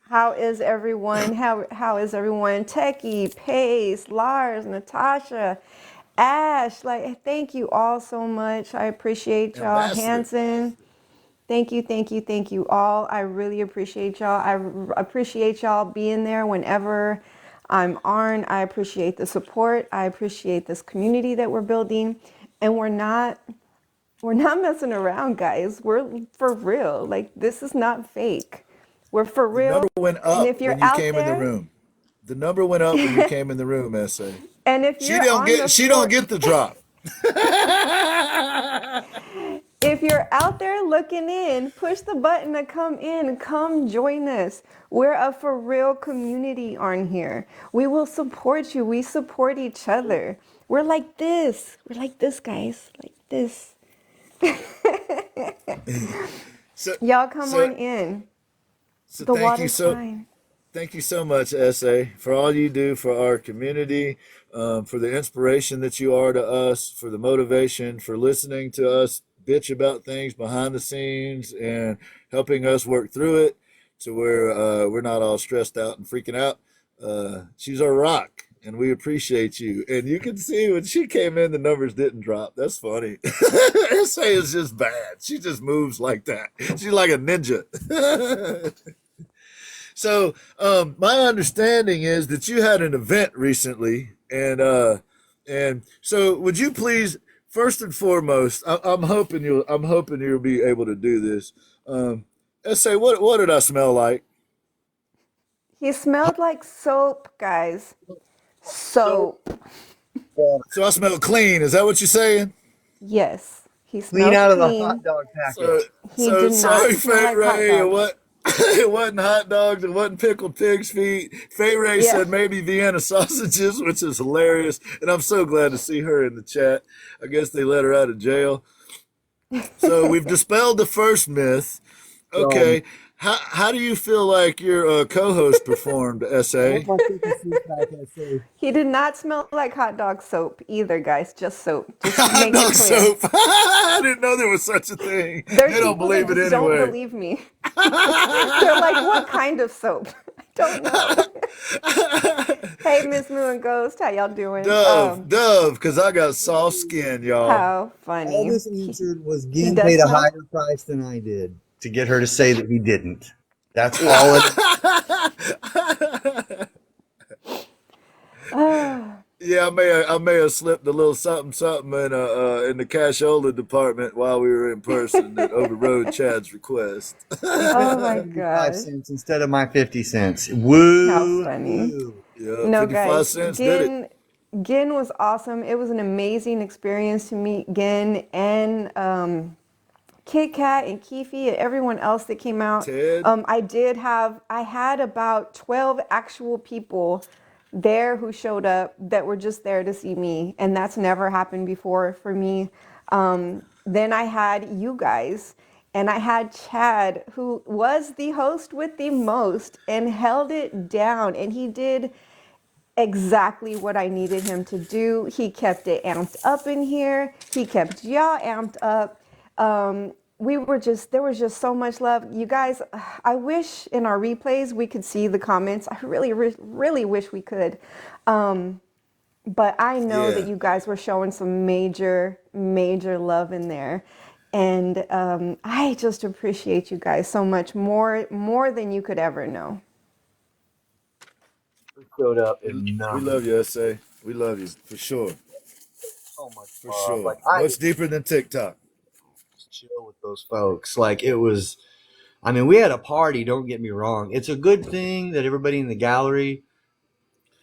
How is everyone? How is everyone? Techie, Pace, Lars, Natasha, Ash. Thank you all so much. I appreciate y'all. Hanson. Thank you all. I really appreciate y'all. I appreciate y'all being there whenever I'm on. I appreciate the support. I appreciate this community that we're building. And we're not messing around, guys. We're for real. This is not fake. We're for real. The number went up and if you're when you out came there, in the room. The number went up when you came in the room, SA. And if she don't get the drop. If you're out there looking in, push the button to come in. Come join us. We're a for real community on here. We will support you. We support each other. We're like this. We're like this, guys. Like this. So, Y'all come so, on in. so The water's fine. thank you so much, SA, for all you do for our community, for the inspiration that you are to us, for the motivation, for listening to us bitch about things behind the scenes and helping us work through it to where we're not all stressed out and freaking out. She's our rock, and we appreciate you. And you can see when she came in, the numbers didn't drop. That's funny. SA is just bad. She just moves like that. She's like a ninja. So, my understanding is that you had an event recently, and so would you please, first and foremost, I'm hoping you'll be able to do this. Let's say, what did I smell like? He smelled like soap, guys. Soap. So I smell clean. Is that what you're saying? Yes. He Clean smelled out of the hot clean. dog So, package. He did not sorry, smell Fate like hot Ray. dogs. It wasn't hot dogs. It wasn't pickled pig's feet. Fate Ray Yeah. said maybe Vienna sausages, which is hilarious. And I'm so glad to see her in the chat. I guess they let her out of jail. So we've dispelled the first myth. So, Okay. How do you feel like your co-host performed, I SA? hope my sister sees that I say. He did not smell like hot dog soap either, guys. Just soap. Just Hot make it dog clear. soap. I didn't know there was such a thing. There's They don't people that believe it just don't anyway. believe me. They're like, what kind of soap? I don't know. Hey, Miss Moon Ghost, how y'all doing? Dove, because I got soft skin, y'all. How All funny. this answered was He Gin does paid a smell. higher price than I did to get her to say that he didn't. That's all it Yeah, I may have slipped a little something in the cashola department while we were in person that overrode Chad's request. He Oh spent my 75 gosh. cents instead of my 50 cents. How Woo funny. hoo. Yeah, No, 55 guys, cents did it. Gin was awesome. It was an amazing experience to meet Gin and Kit Kat and Keefe and everyone else that came out. Ted, I had about 12 actual people there who showed up that were just there to see me, and that's never happened before for me. Then I had you guys, and I had Chad, who was the host with the most and held it down, and he did exactly what I needed him to do. He kept it amped up in here. He kept y'all amped up. There was just so much love. You guys, I wish in our replays we could see the comments. I really wish we could. But I know that yeah. you guys were showing some major love in there. And I just appreciate you guys so much more than you could ever know. Showed up We, in we numbers. love you, SA. We love you for sure. So much For love. sure. Like I Much deeper than TikTok. just chill with those folks. Like it was. I mean, we had a party. Don't get me wrong. It's a good thing that everybody in the gallery.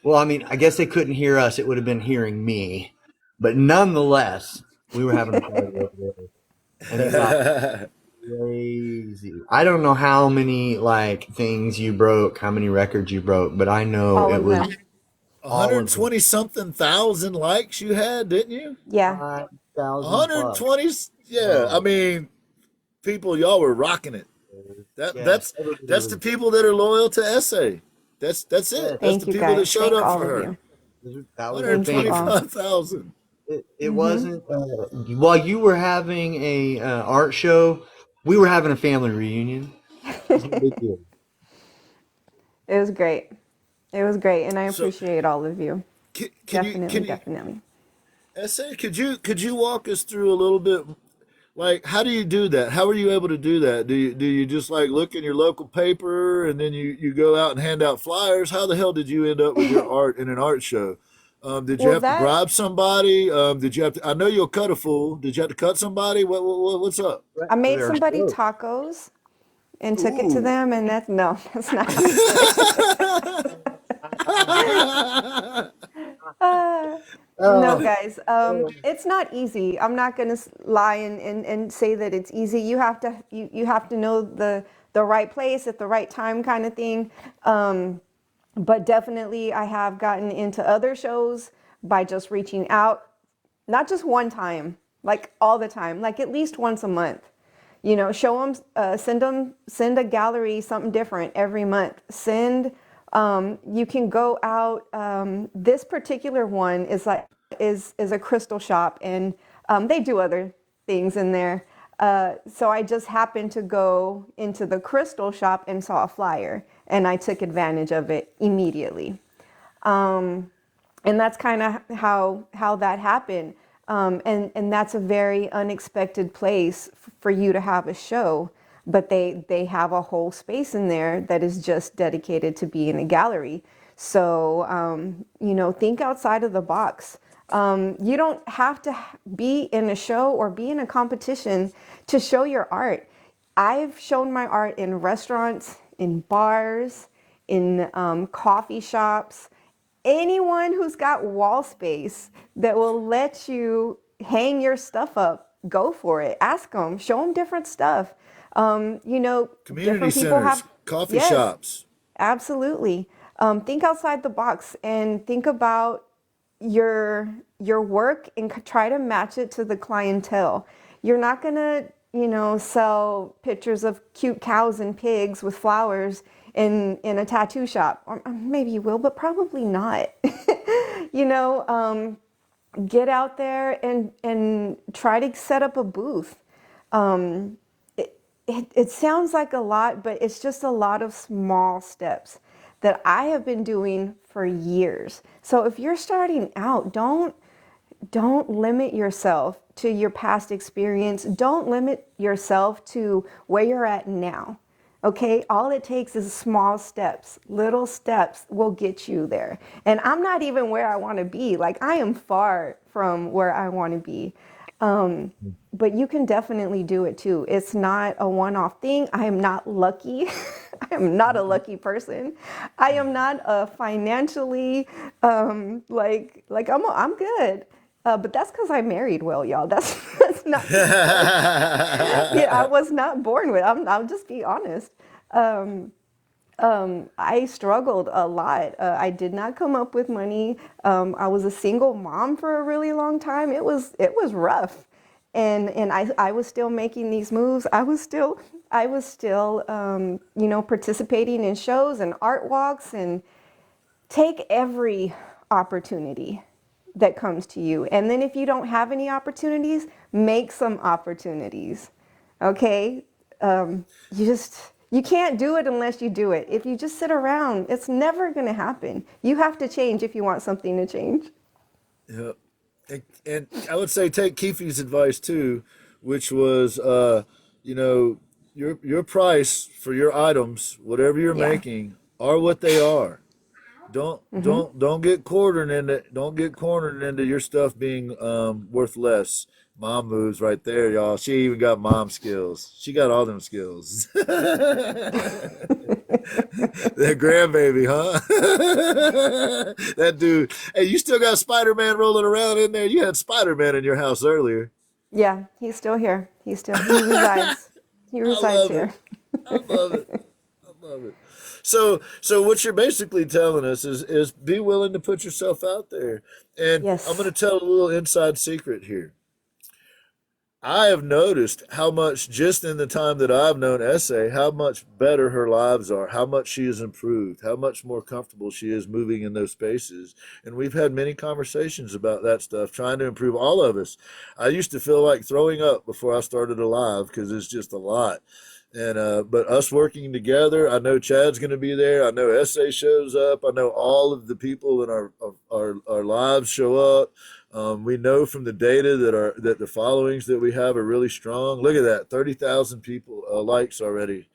Well, I mean, I guess they couldn't hear us. It would have been hearing me, but nonetheless, we were having a party over there, and it got crazy. I don't know how many like things you broke, how many records you broke, but I know All it of was them. all of them. 120 something thousand likes you had, didn't you? Yeah. 5,000 plus. 120. Yeah. I Oh, mean, people, y'all were rocking it. That yes, that's everybody that's the was. people that are loyal to SA. That's it. Yes, That's the Thank you people that guys. showed Thank up all for of her. you. that was the Thank you thing. all. 125,000. It wasn't while you were having a art show, we were having a family reunion. It's no big deal. It was great. It was great, and I So appreciate all of you. can you Definitely, definitely. SA, could you walk us through a little bit, like, how do you do that? How are you able to do that? Do you just like look in your local paper and then you go out and hand out flyers? How the hell did you end up with your art in an art show? Did you Well, have to that bribe somebody? Did you have to? I know you'll cut a fool. Did you have to cut somebody? What's up? Right I for made their somebody show. tacos and took it to Ooh. them, and that's no, that's not how it works. No, Oh, guys, it's not easy. I'm not gonna lie and say that it's easy. You have to know the right place at the right time kind of thing. But definitely I have gotten into other shows by just reaching out, not just one time, like all the time, like at least once a month. Show them, send a gallery something different every month. You can go out. This particular one is a crystal shop, and they do other things in there. So I just happened to go into the crystal shop and saw a flyer, and I took advantage of it immediately. And that's kind of how that happened. And that's a very unexpected place for you to have a show, but they have a whole space in there that is just dedicated to being a gallery. So think outside of the box. You don't have to be in a show or be in a competition to show your art. I've shown my art in restaurants, in bars, in coffee shops. Anyone who's got wall space that will let you hang your stuff up, go for it. Ask them, show them different stuff. Community Different people centers, have, coffee yes, shops. absolutely. Think outside the box and think about your work and try to match it to the clientele. You're not gonna, sell pictures of cute cows and pigs with flowers in a tattoo shop. Or maybe you will, but probably not. you know, um, get out there and try to set up a booth. It sounds like a lot, but it's just a lot of small steps that I have been doing for years. So if you're starting out, don't limit yourself to your past experience. Don't limit yourself to where you're at now. Okay, all it takes is small steps. Little steps will get you there. And I'm not even where I want to be. Like, I am far from where I want to be. But you can definitely do it too. It's not a one-off thing. I am not lucky. I am not a lucky person. I am not a financially I'm good. But that's because I married well, y'all. That's not because yeah, I was not born with. I'll just be honest. I struggled a lot. I did not come up with money. I was a single mom for a really long time. It was rough, and I was still making these moves. I was still participating in shows and art walks, and take every opportunity that comes to you. And then if you don't have any opportunities, make some opportunities. Okay? You can't do it unless you do it. If you just sit around, it's never going to happen. You have to change if you want something to change. Yeah. And I would say take Keefi's advice too, which was, your price for your items, whatever you're Yeah. making, are what they are. Don't get cornered into your stuff being worth less. Mom moves right there, y'all. She even got mom skills. She got all them skills. That grandbaby, huh? That dude. Hey, you still got Spider-Man rolling around in there. You had Spider-Man in your house earlier. Yeah, he's still here. He resides. He I resides love it. here. I love it. I love it. So what you're basically telling us is be willing to put yourself out there. And I'm going to Yes. tell a little inside secret here. I have noticed how much just in the time that I've known Essay, how much better her lives are, how much she has improved, how much more comfortable she is moving in those spaces. And we've had many conversations about that stuff, trying to improve all of us. I used to feel like throwing up before I started Alive because it's just a lot. And but us working together, I know Chad's going to be there. I know Essay shows up. I know all of the people in our lives show up. We know from the data that the followings that we have are really strong. Look at that, 30,000 people likes already.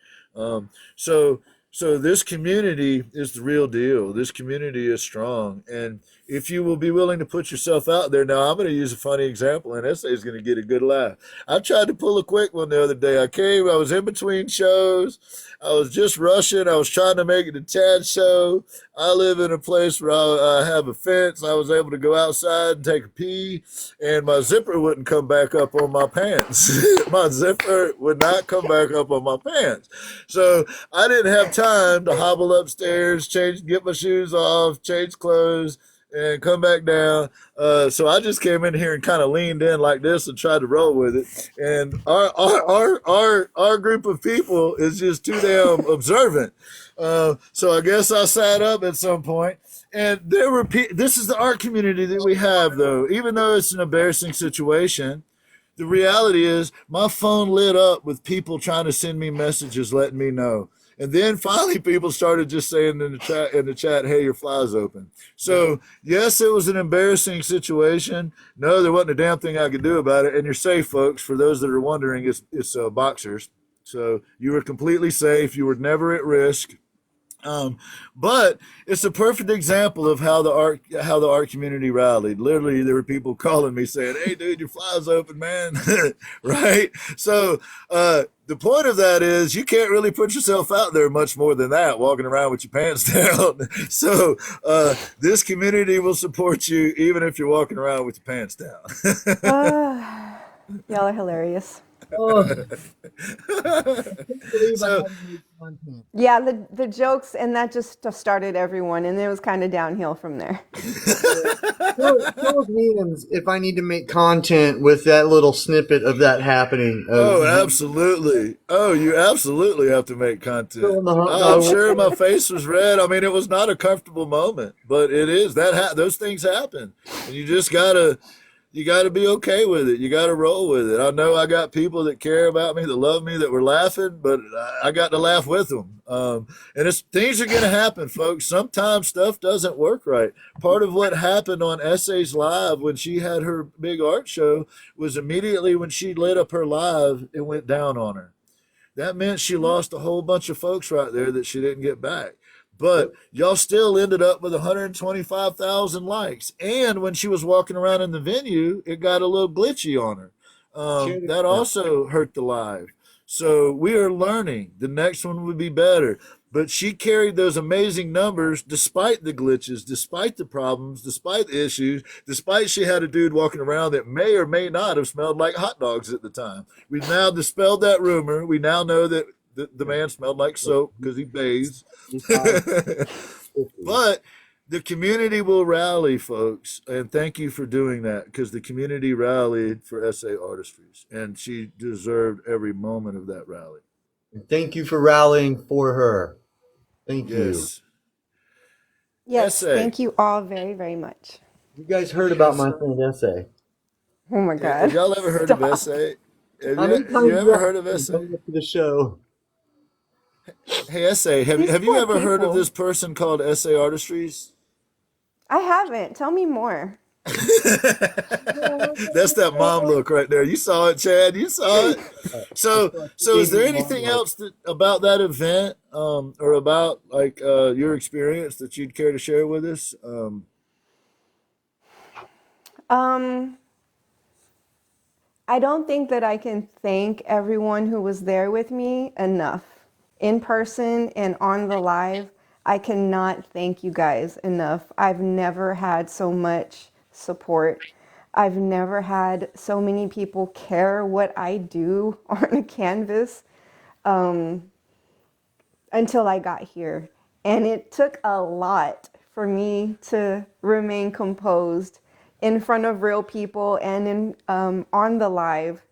So So this community is the real deal. This community is strong, and if you will be willing to put yourself out there, now I'm going to use a funny example, and SA is going to get a good laugh. I tried to pull a quick one the other day. I was in between shows. I was just rushing. I was trying to make it to Chad's show. I live in a place where I have a fence. I was able to go outside and take a pee, and my zipper wouldn't come back up on my pants. My zipper would not come back up on my pants. So I didn't have time to hobble upstairs, get my shoes off, change clothes, and come back down. So I just came in here and kind of leaned in like this and tried to roll with it. And our group of people is just too damn observant. So I guess I sat up at some point. And this is the art community that we have, though. Even though it's an embarrassing situation, the reality is my phone lit up with people trying to send me messages letting me know. And then finally people started just saying in the chat, hey, your fly's open. So yes, it was an embarrassing situation. No, there wasn't a damn thing I could do about it. And you're safe, folks. For those that are wondering, it's boxers. So you were completely safe. You were never at risk. But it's a perfect example of how the art community rallied. Literally, there were people calling me saying, "Hey, dude, your fly's open, man!" Right? So the point of that is you can't really put yourself out there much more than that, walking around with your pants down. So this community will support you even if you're walking around with your pants down. Y'all are hilarious. Oh, I can't believe I So had to make content. Yeah, the jokes, and that just started everyone, and it was kind of downhill from there. Kill memes if I need to make content with that little snippet of that happening. oh, absolutely. Oh, you absolutely have to make content. Filling the hot I'm dog. sure my face was red. I mean, it was not a comfortable moment, but it is those things happen, and you gotta be okay with it. You gotta roll with it. I know I got people that care about me, that love me, that were laughing, but I got to laugh with them. And things are gonna happen, folks. Sometimes stuff doesn't work right. Part of what happened on Essays Live when she had her big art show was immediately when she lit up her live, it went down on her. That meant she lost a whole bunch of folks right there that she didn't get back. But y'all still ended up with 125,000 likes. And when she was walking around in the venue, it got a little glitchy on her. That also hurt the live. So we are learning. The next one would be better. But she carried those amazing numbers despite the glitches, despite the problems, despite the issues, despite she had a dude walking around that may or may not have smelled like hot dogs at the time. We've now dispelled that rumor. We now know that the man smelled like soap because he bathes. But the community will rally, folks, and thank you for doing that because the community rallied for SA Artistries, and she deserved every moment of that rally. Thank you for rallying for her. Thank you. Yes. Yes, SA. thank you all very, very much. You guys heard about my friend Essay. Oh my Have God. y'all ever heard of Stop. SA? How many times You do ever I heard of have to SA? go up to the show? Hey, SA, These have you poor ever heard of people. this person called SA Artistries? I haven't. Tell me more. That's that mom look right there. You saw it, Chad. You saw it. So is there anything else about that event, or about like your experience that you'd care to share with us? Um, I don't think that I can thank everyone who was there with me enough. In person and on the live, I cannot thank you guys enough. I've never had so much support. I've never had so many people care what I do on a canvas until I got here. And it took a lot for me to remain composed in front of real people and on the live,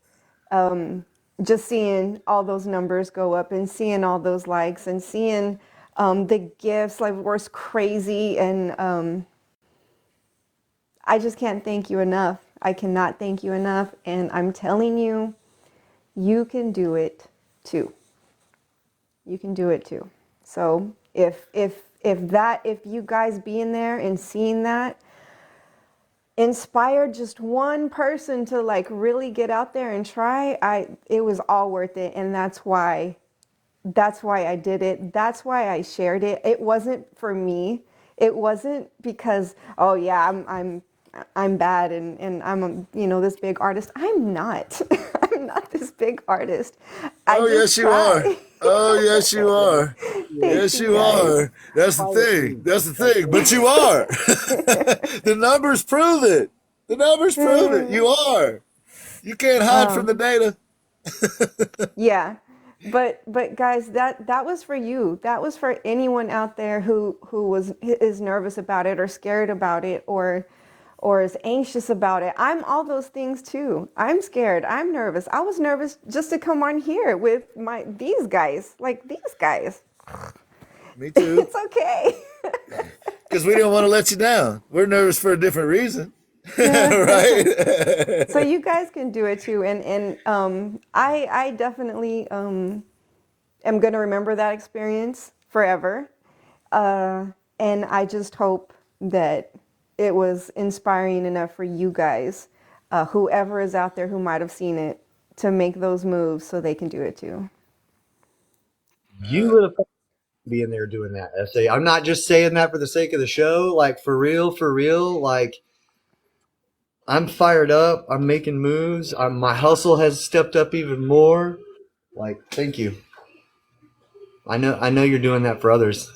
just seeing all those numbers go up and seeing all those likes and seeing the gifts like was crazy. And I just can't thank you enough. I cannot thank you enough. And I'm telling you, you can do it too. You can do it too. So if you guys being there and seeing that inspired just one person to like really get out there and try, it was all worth it. And that's why that's why I did it. That's why I shared it. It wasn't for me. It wasn't because, oh yeah, I'm bad and I'm a, this big artist. I'm not. I'm not this big artist. I Oh, just yes, you are. try. Oh, yes, you are. Yeah. Thank Yes, you you guys. are. That's the thing. Quietly. That's the That's thing. right. But you are. The numbers prove it. The numbers prove it. You are. You can't hide from the Um, data. yeah. But guys, that was for you. That was for anyone out there who is nervous about it or scared about it or is anxious about it. I'm all those things too. I'm scared. I'm nervous. I was nervous just to come on here with these guys. Like these guys. Me too. It's okay. Because we didn't want to let you down. We're nervous for a different reason. Right? So you guys can do it too. And I definitely am going to remember that experience forever. Uh, and I just hope that it was inspiring enough for you guys, whoever is out there who might have seen it, to make those moves so they can do it too. You would have be in there doing that essay. I'm not just saying that for the sake of the show. Like for real. Like I'm fired up. I'm making moves. My hustle has stepped up even more. Like, thank you. I know you're doing that for others.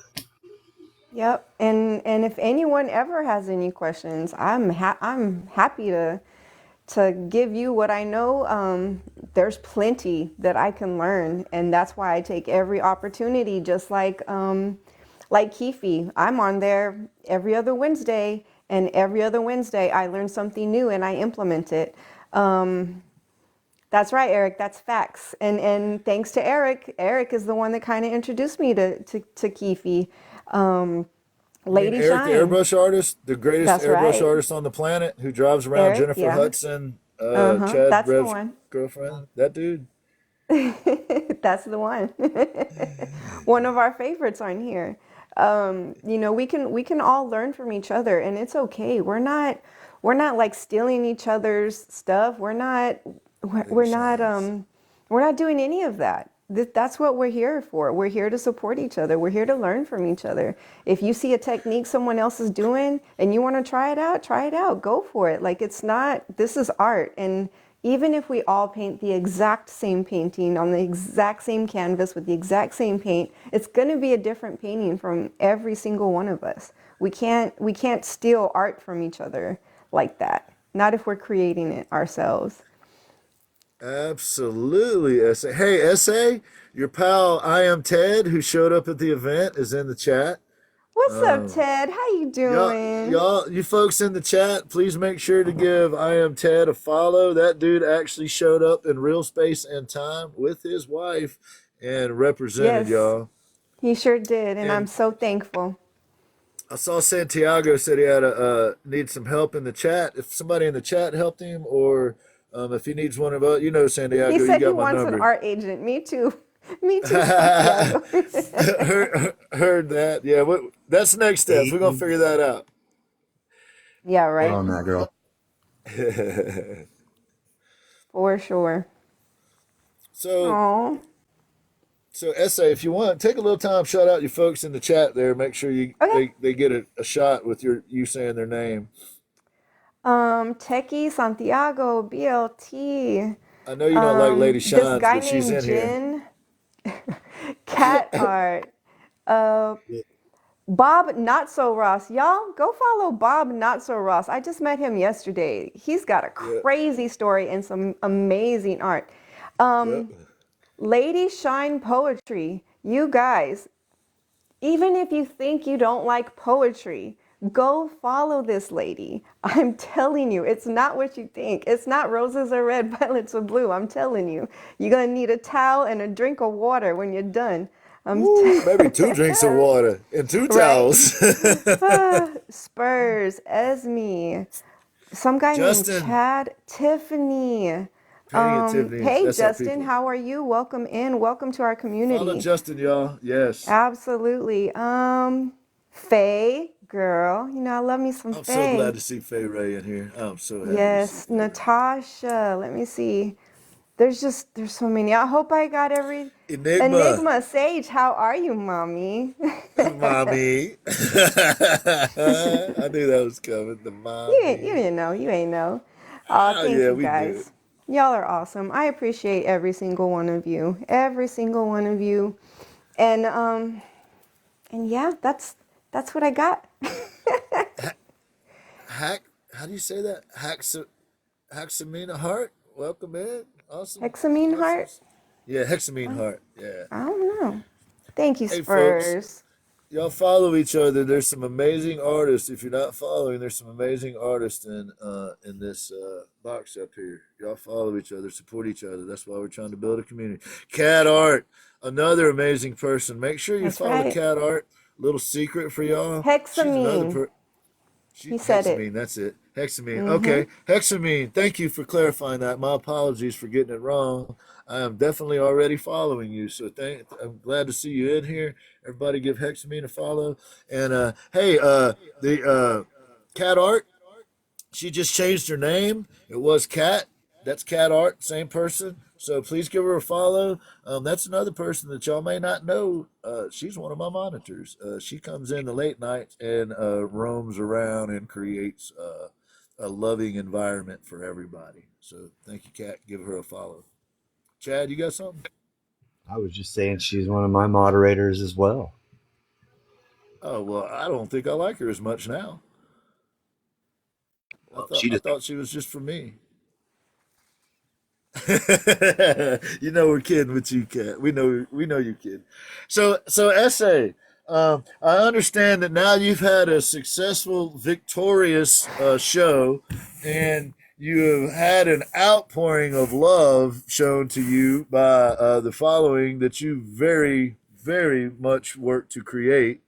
Yep. And if anyone ever has any questions, I'm happy to give you what I know. There's plenty that I can learn, and that's why I take every opportunity. Just like Keefe, I'm on there every other Wednesday, and every other Wednesday I learn something new and I implement it. That's right, Eric. That's facts. And thanks to Eric. Eric is the one that kind of introduced me to Keefe. Um, You mean Lady Eric, the Shine. airbrush artist, the greatest That's airbrush right. artist on the planet, who drives around Eric, Jennifer yeah. Hudson, Uh-huh. Chad That's the Rev's one. girlfriend? That dude? That's the one. One of our favorites on here. We can all learn from each other, and it's okay. We're not like stealing each other's stuff. We're, Lady we're not Shines. um we're not doing any of that. That's what we're here for. We're here to support each other. We're here to learn from each other. If you see a technique someone else is doing and you want to try it out, try it out. Go for it. Like this is art. And even if we all paint the exact same painting on the exact same canvas with the exact same paint, it's going to be a different painting from every single one of us. We can't steal art from each other like that. Not if we're creating it ourselves. Absolutely, SA. Hey, SA, your pal I am Ted, who showed up at the event, is in the chat. What's up, Um, Ted? How you doing? y'all, you folks in the chat, please make sure to give I am Ted a follow. That dude actually showed up in real space and time with his wife and represented Yes, y'all. he sure did, and I'm And so thankful. I saw Santiago said he had a need some help in the chat. If somebody in the chat helped him, or if he needs one of us, He Santiago, you said he got my wants an number. art agent. Me too. Me too, Santiago. Heard that. Yeah, that's next steps. We're gonna Aiden, figure that out. Yeah, get right. on that girl. For sure. so, Oh, so essay, if you want, take a little time, shout out your folks in the chat there. Make sure okay. they get a shot with you saying their name. Techie, Santiago, BLT. I know you don't like Lady This Shines, guy but she's named in here. Jin, Cat Art. Uh, Bob Not So Ross. Y'all go follow Bob Not So Ross. I just met him yesterday. He's got a Yeah. crazy story and some amazing art. Yep. Lady Shine Poetry. You guys, even if you think you don't like poetry, go follow this lady. I'm telling you, it's not what you think. It's not roses are red, violets are blue. I'm telling you. You're going to need a towel and a drink of water when you're done. Woo, maybe two drinks of water and two Right? towels. Spurs, Esme, some guy named Justin, Chad, Tiffany. Painting at Tiffany's. Hey, That's our Justin, people. how are you? Welcome in. Welcome to our Follow community. Justin, y'all. Yes. Absolutely. Faye, girl, I love me some I'm so glad Faye. to see Faye Ray in here. I'm so happy to see Yes, Faye Ray. Natasha. Let me see. there's so many. I hope I got every Enigma, Enigma Sage. How are you, mommy? mommy. I knew that was coming. The You mommy. didn't know. You ain't know. Oh Thank yeah, you we knew it. guys. Y'all are awesome. I appreciate every single one of you. Every single one of you. And yeah, that's what I got. Hack. How do you say that? Hexamina Heart. Welcome in. Awesome. Hexamine Awesome. heart? Yeah, Hexamine Heart. Yeah. I don't know. Thank you, Hey folks, Spurs. y'all follow each other. There's some amazing artists. If you're not following, there's some amazing artists in this box up here. Y'all follow each other, support each other. That's why we're trying to build a community. Cat Art, another amazing person. Make sure you That's follow right. Cat Art. Little secret for y'all. She's another Hexamine. per. He said it. Hexamine, that's it. Hexamine. Okay. Hexamine, thank you for clarifying that. My apologies for getting it wrong. I am definitely already following you. So I'm glad to see you in here. Everybody give Hexamine a follow. And hey, the Cat Art, she just changed her name. It was Cat. That's Cat Art, same person. So please give her a follow. That's another person that y'all may not know. She's one of my monitors. She comes in the late nights and roams around and creates a loving environment for everybody. So thank you, Cat. Give her a follow. Chad, you got something? I was just saying she's one of my moderators as well. Oh well, I don't think I like her as much now. I Well, thought she I just thought she was just for me. You know we're kidding with you, Cat. We know you kidding. So essay. I understand that now you've had a successful, victorious show, and you have had an outpouring of love shown to you by the following that you very, very much worked to create.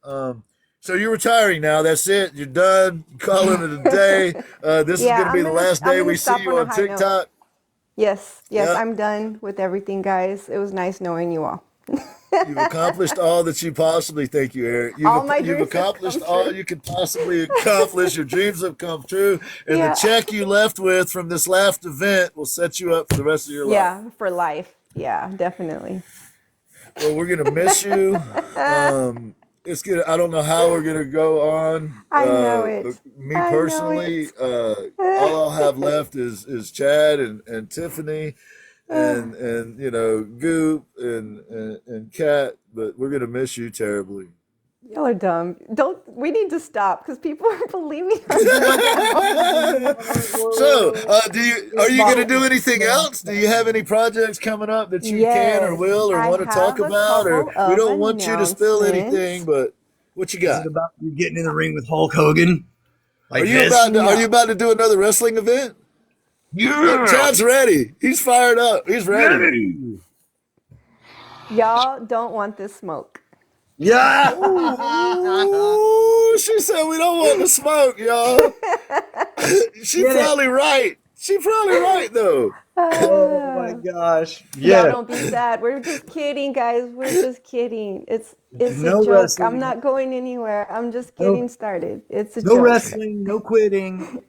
Um, so you're retiring now. That's it. You're done. Calling it a day. This is Yeah, going to be the last I'm day gonna we see stop you on a on high note. TikTok. Yes, yes, Yep. I'm done with everything, guys. It was nice knowing you all. You've accomplished all that you possibly. Thank you, Eric. All my You've dreams have accomplished come all true. you could possibly accomplish. Your dreams have come true, and the Yeah. check you left with from this last event will set you up for the rest of your life. Yeah, for life. Yeah, definitely. Well, we're gonna miss you. It's gonna. I don't know how we're gonna go on. I know But it. me I know personally, it. all I'll have left is Chad and Tiffany, and Goop and Kat. But we're gonna miss you terribly. Y'all are dumb. Don't. We need to stop because people are believing us right now. So, are you going to do anything Whoa. else? Do you have any projects coming up that you can or Yes, will or I want to talk have a about? Or couple we of don't want you to spill anything, announcements. but what you Is it got? about you getting in the ring with Hulk Hogan Are like you this? about to Are you No. about to do another wrestling event? Look, Yeah. Chad's ready. He's fired up. He's ready. Yay. Y'all don't want this smoke. Yeah. Ooh, she said we don't want to smoke, y'all. She Get it. probably right. She probably right though. Oh my Uh, gosh. y'all Get it. don't be sad. We're just kidding, guys. We're just kidding. It's a No joke. I'm wrestling. not going anywhere. I'm just getting No, started. It's a no joke. wrestling. No quitting.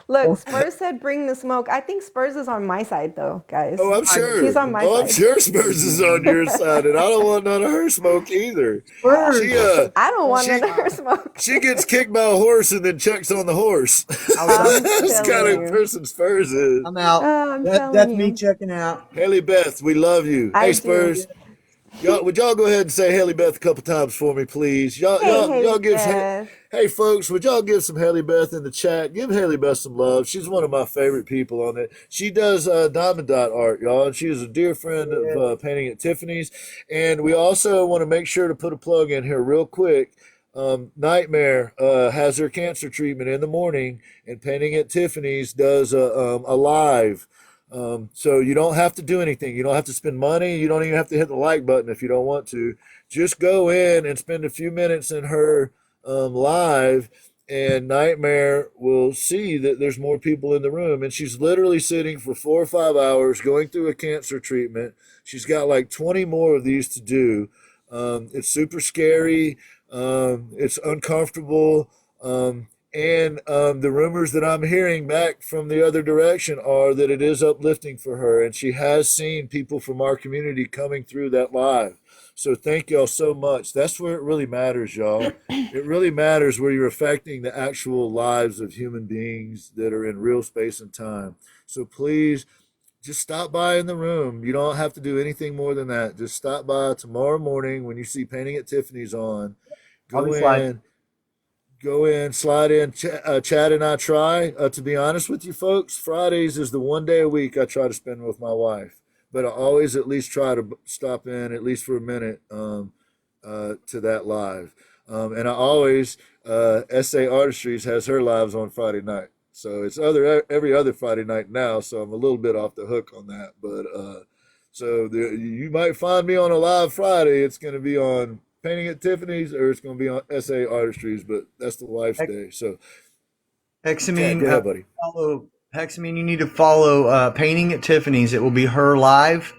Look, Oh, Spurs said bring the smoke. I think Spurs is on my side though, guys. Oh, I'm I He's sure. on my Oh, I'm side. sure Spurs is on your side, and I don't want none of her smoke either. She Spurs. I don't want she none of her smoke. she gets kicked by a horse and then checks on the horse. Out. I'm That's the kind telling of out. you. person Spurs is. I'm out. I'm telling That's me you. checking out. Haley Beth, we love you. I Hey do. Spurs, y'all, would y'all go ahead and say Haley Beth a couple times for me, please? Y'all, Hey, y'all, Haley y'all give. Beth. Hey folks, would y'all give some Haley Beth in the chat? Give Haley Beth some love. She's one of my favorite people on it. She does diamond dot art, y'all, and she is a dear friend of Yeah. painting at Tiffany's. And we also want to make sure to put a plug in here real quick. Nightmare has her cancer treatment in the morning, and painting at Tiffany's does a live. So you don't have to do anything. You don't have to spend money. You don't even have to hit the like button if you don't want to. Just go in and spend a few minutes in her live, and Nightmare will see that there's more people in the room. And she's literally sitting for 4 or 5 hours going through a cancer treatment. She's got like 20 more of these to do. It's super scary. It's uncomfortable. And the rumors that I'm hearing back from the other direction are that it is uplifting for her, and she has seen people from our community coming through that live. So thank y'all so much. That's where it really matters, y'all. It really matters where you're affecting the actual lives of human beings that are in real space and time. So please just stop by in the room. You don't have to do anything more than that. Just stop by tomorrow morning when you see Painting at Tiffany's on. I'll be Go sliding. in, go in, slide in. Chad and I try. To be honest with you, folks, Fridays is the one day a week I try to spend with my wife. But I always at least try to stop in at least for a minute to that live. And I always SA Artistries has her lives on Friday night. So it's every other Friday night now. So I'm a little bit off the hook on that. But you might find me on a live Friday. It's going to be on Painting at Tiffany's, or it's going to be on SA Artistries. But that's the wife's day. So Chad, Hexamine, go ahead, buddy. Hexamine, you need to follow Painting at Tiffany's. It will be her live.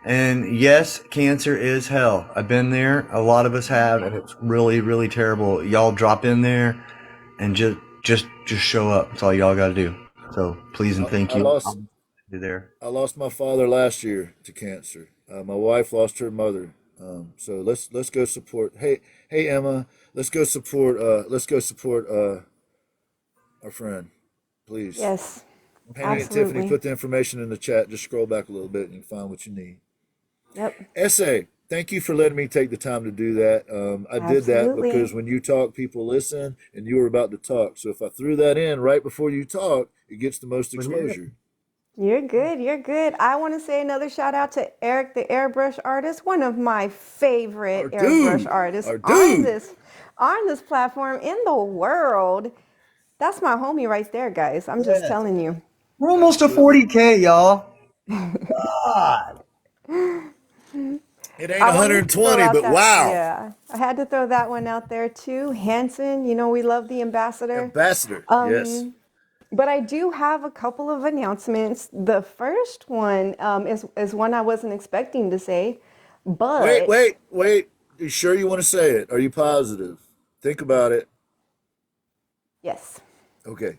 And yes, cancer is hell. I've been there. A lot of us have, and it's really, really terrible. Y'all drop in there and just show up. That's all y'all got to do. So please and thank I you. lost I'll be there. I lost my father last year to cancer. My wife lost her mother. So let's go support. Hey Emma, let's go support. Our friend, please. Yes, Painting at Tiffany. absolutely. Put the information in the chat. Just scroll back a little bit and you can find what you need. Yep, Essay. Thank you for letting me take the time to do that. I did that absolutely. because when you talk, people listen, and you were about to talk. So if I threw that in right before you talk, it gets the most exposure. You're good. You're good. I want to say another shout out to Eric, the airbrush artist, one of my Our favorite airbrush dude, artists our dude. on this platform in the world. That's my homie right there, guys. I'm just Yes. telling you. We're almost to Absolutely. 40K, y'all. God. It ain't I wanted to throw 120, out but that, wow. yeah, I had to throw that one out there too. Hanson, you know, we love the ambassador. Ambassador, yes. But I do have a couple of announcements. The first one is one I wasn't expecting to say, Wait, but wait, wait. You sure you want to say it? Are you positive? Think about it. yes. Okay.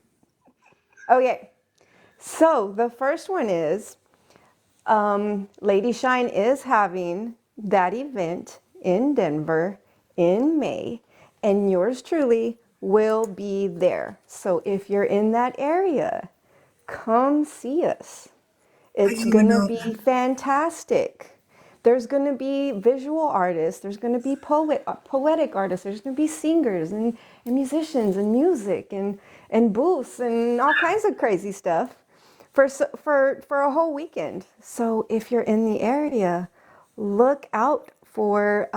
Okay. So the first one is Lady Shine is having that event in Denver in May, and yours truly will be there. So if you're in that area, come see us. I It's didn't even gonna know be that. fantastic. There's gonna be visual artists. There's gonna be poetic artists. There's gonna be singers and musicians and music and booths and all kinds of crazy stuff for a whole weekend. So if you're in the area, look out for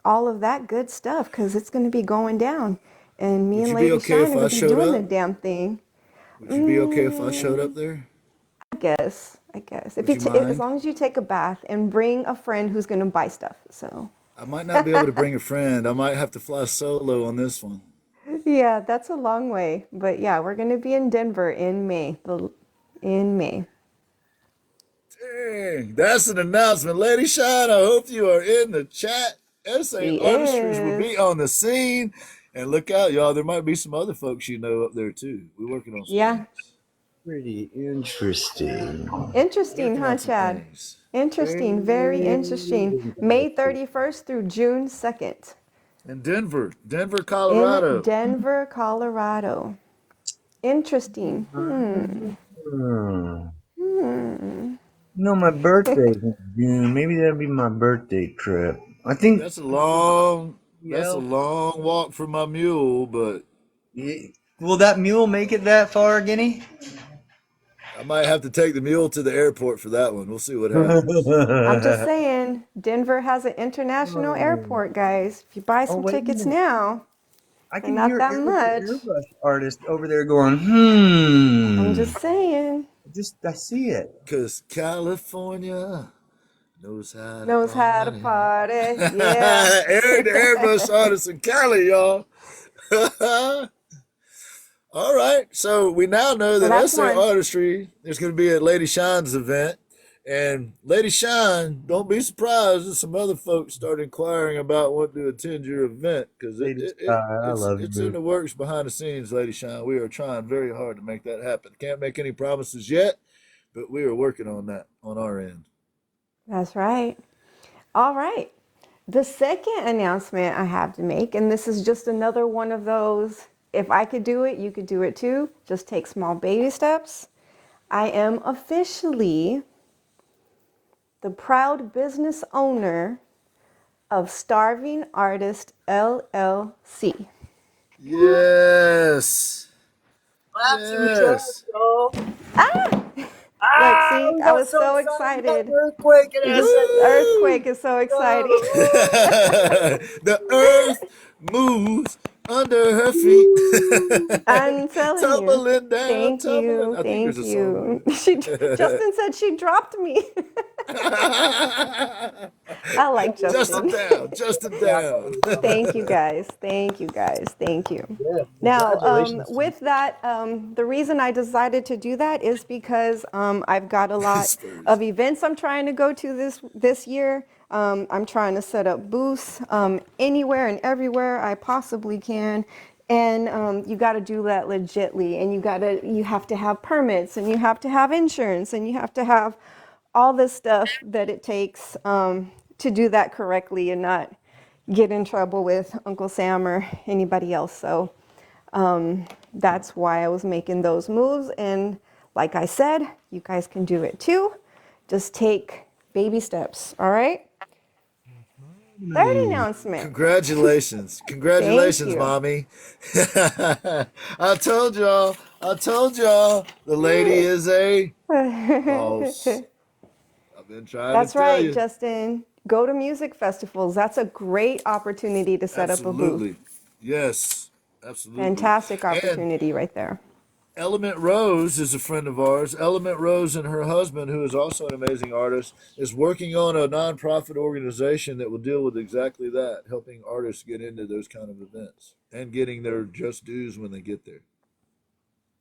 all of that good stuff because it's gonna be going down. And me Would and you be Lady okay Shine if are I gonna be showed doing the up? damn thing. Would you be okay if I showed up there? I guess if Would you you as mind? long as you take a bath and bring a friend who's gonna buy stuff. So I might not be able to bring a friend. I might have to fly solo on this one. yeah, that's a long way, but yeah, we're gonna be in Denver in May. In May. Dang, that's an announcement. Lady Shine, I hope you are in the chat. SA She Artistries will be is. on the scene. And look out, y'all. There might be some other folks you know up there too. We're working on some Yeah, things. Pretty interesting. interesting, Working huh, on some Chad? things. Very Interesting, very interesting. May interesting. 31st through June 2nd In Denver, in Colorado. Denver, Colorado. Interesting. Hmm. No, my birthday's in June. Maybe that'll be my birthday trip. I think. That's a Yeah. long walk for my mule, but Will that mule make it that far, Guinea? I might have to take the mule to the airport for that one. We'll see what happens. I'm just saying, Denver has an international Oh, airport, guys. If you buy some wait a tickets minute. now, I they're can not hear that Eric, the much. airbrush artist, over there going, I'm just saying. I see it. Because California knows how to Knows how to party. party. Yeah. Eric the Airbus artist in Cali, y'all. All right. So we now know So that that's SA one. Artistry is going to be at Lady Shine's event. And Lady Shine, don't be surprised if some other folks start inquiring about wanting to attend your event because Lady Sky, I love it's in you. the works behind the scenes, Lady Shine. We are trying very hard to make that happen. Can't make any promises yet, but we are working on that on our end. That's right. All right. The second announcement I have to make, and this is just another one of those, if I could do it, you could do it too. Just take small baby steps. I am officially the proud business owner of Starving Artist LLC. Yes. Claps in the chat, Yes. y'all. Ah! Look, Ah, see, we I got was so so excited. We got an excited. earthquake in The SA. earthquake is so exciting. The earth moves under her feet. I'm telling you. Tumbling down, Thank tumbling. you. I think there's Thank a song you. like Justin said she dropped me. that. I like Justin Justin. down, Justin Yeah, down. Thank you guys. Thank you guys. Thank you. yeah, Now, congratulations to you. with that, the reason I decided to do that is because I've got a lot Spurs. of events I'm trying to go to this year. I'm trying to set up booths anywhere and everywhere I possibly can. And you got to do that legitly, and you have to have permits, and you have to have insurance, and you have to have all this stuff that it takes to do that correctly and not get in trouble with Uncle Sam or anybody else. So that's why I was making those moves. And like I said, you guys can do it too. Just take baby steps. All right. Third announcement. Congratulations. Thank Congratulations, you. mommy. I told y'all. I told y'all. The lady is a boss. I've been trying to That's tell right, you. Justin. Go to music festivals. That's a great opportunity to set up a booth. Absolutely. Yes. Absolutely. Fantastic And opportunity right there. Element Rose is a friend of ours. Element Rose and her husband, who is also an amazing artist, is working on a nonprofit organization that will deal with exactly that, helping artists get into those kind of events and getting their just dues when they get there.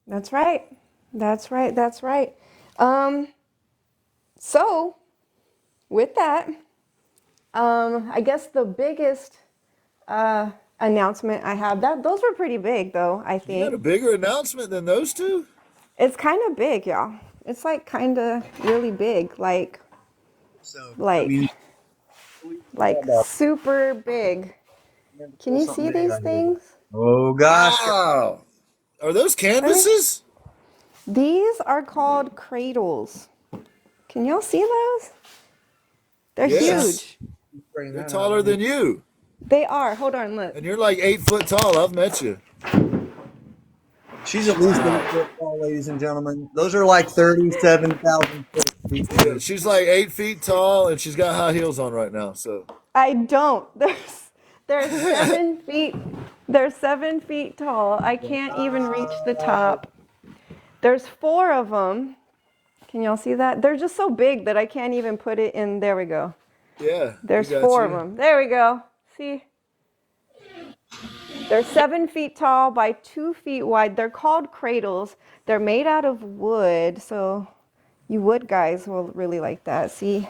That's right. That's right. That's right. Um, so with that, I guess the biggest announcement I have, that those were pretty big though, I You got a think. bigger announcement than those two? It's kind of big, y'all. It's like kind of really big, So, I like mean, we like got super big. Can you something see big these on here. things? Oh gosh, Wow. Are those Uh, canvases? These are called cradles. Can y'all see those? They're guys, Yes. huge. bring They're that out taller right here. than you. They are. Hold on, look. And you're like 8 foot tall. I've met you. She's at least Wow. 8 foot tall, ladies and gentlemen. Those are like 37,000 foot. These Yeah, things. she's like 8 feet tall and she's got high heels on right now. So I don't. There's 7 feet. They're 7 feet tall. I can't even reach the Wow. top. There's four of them. Can y'all see that? They're just so big that I can't even put it in. There we go. yeah, we There's got four of you. them. There we go. See? They're 7 feet tall by 2 feet wide. They're called cradles. They're made out of wood. So you wood guys will really like that. See?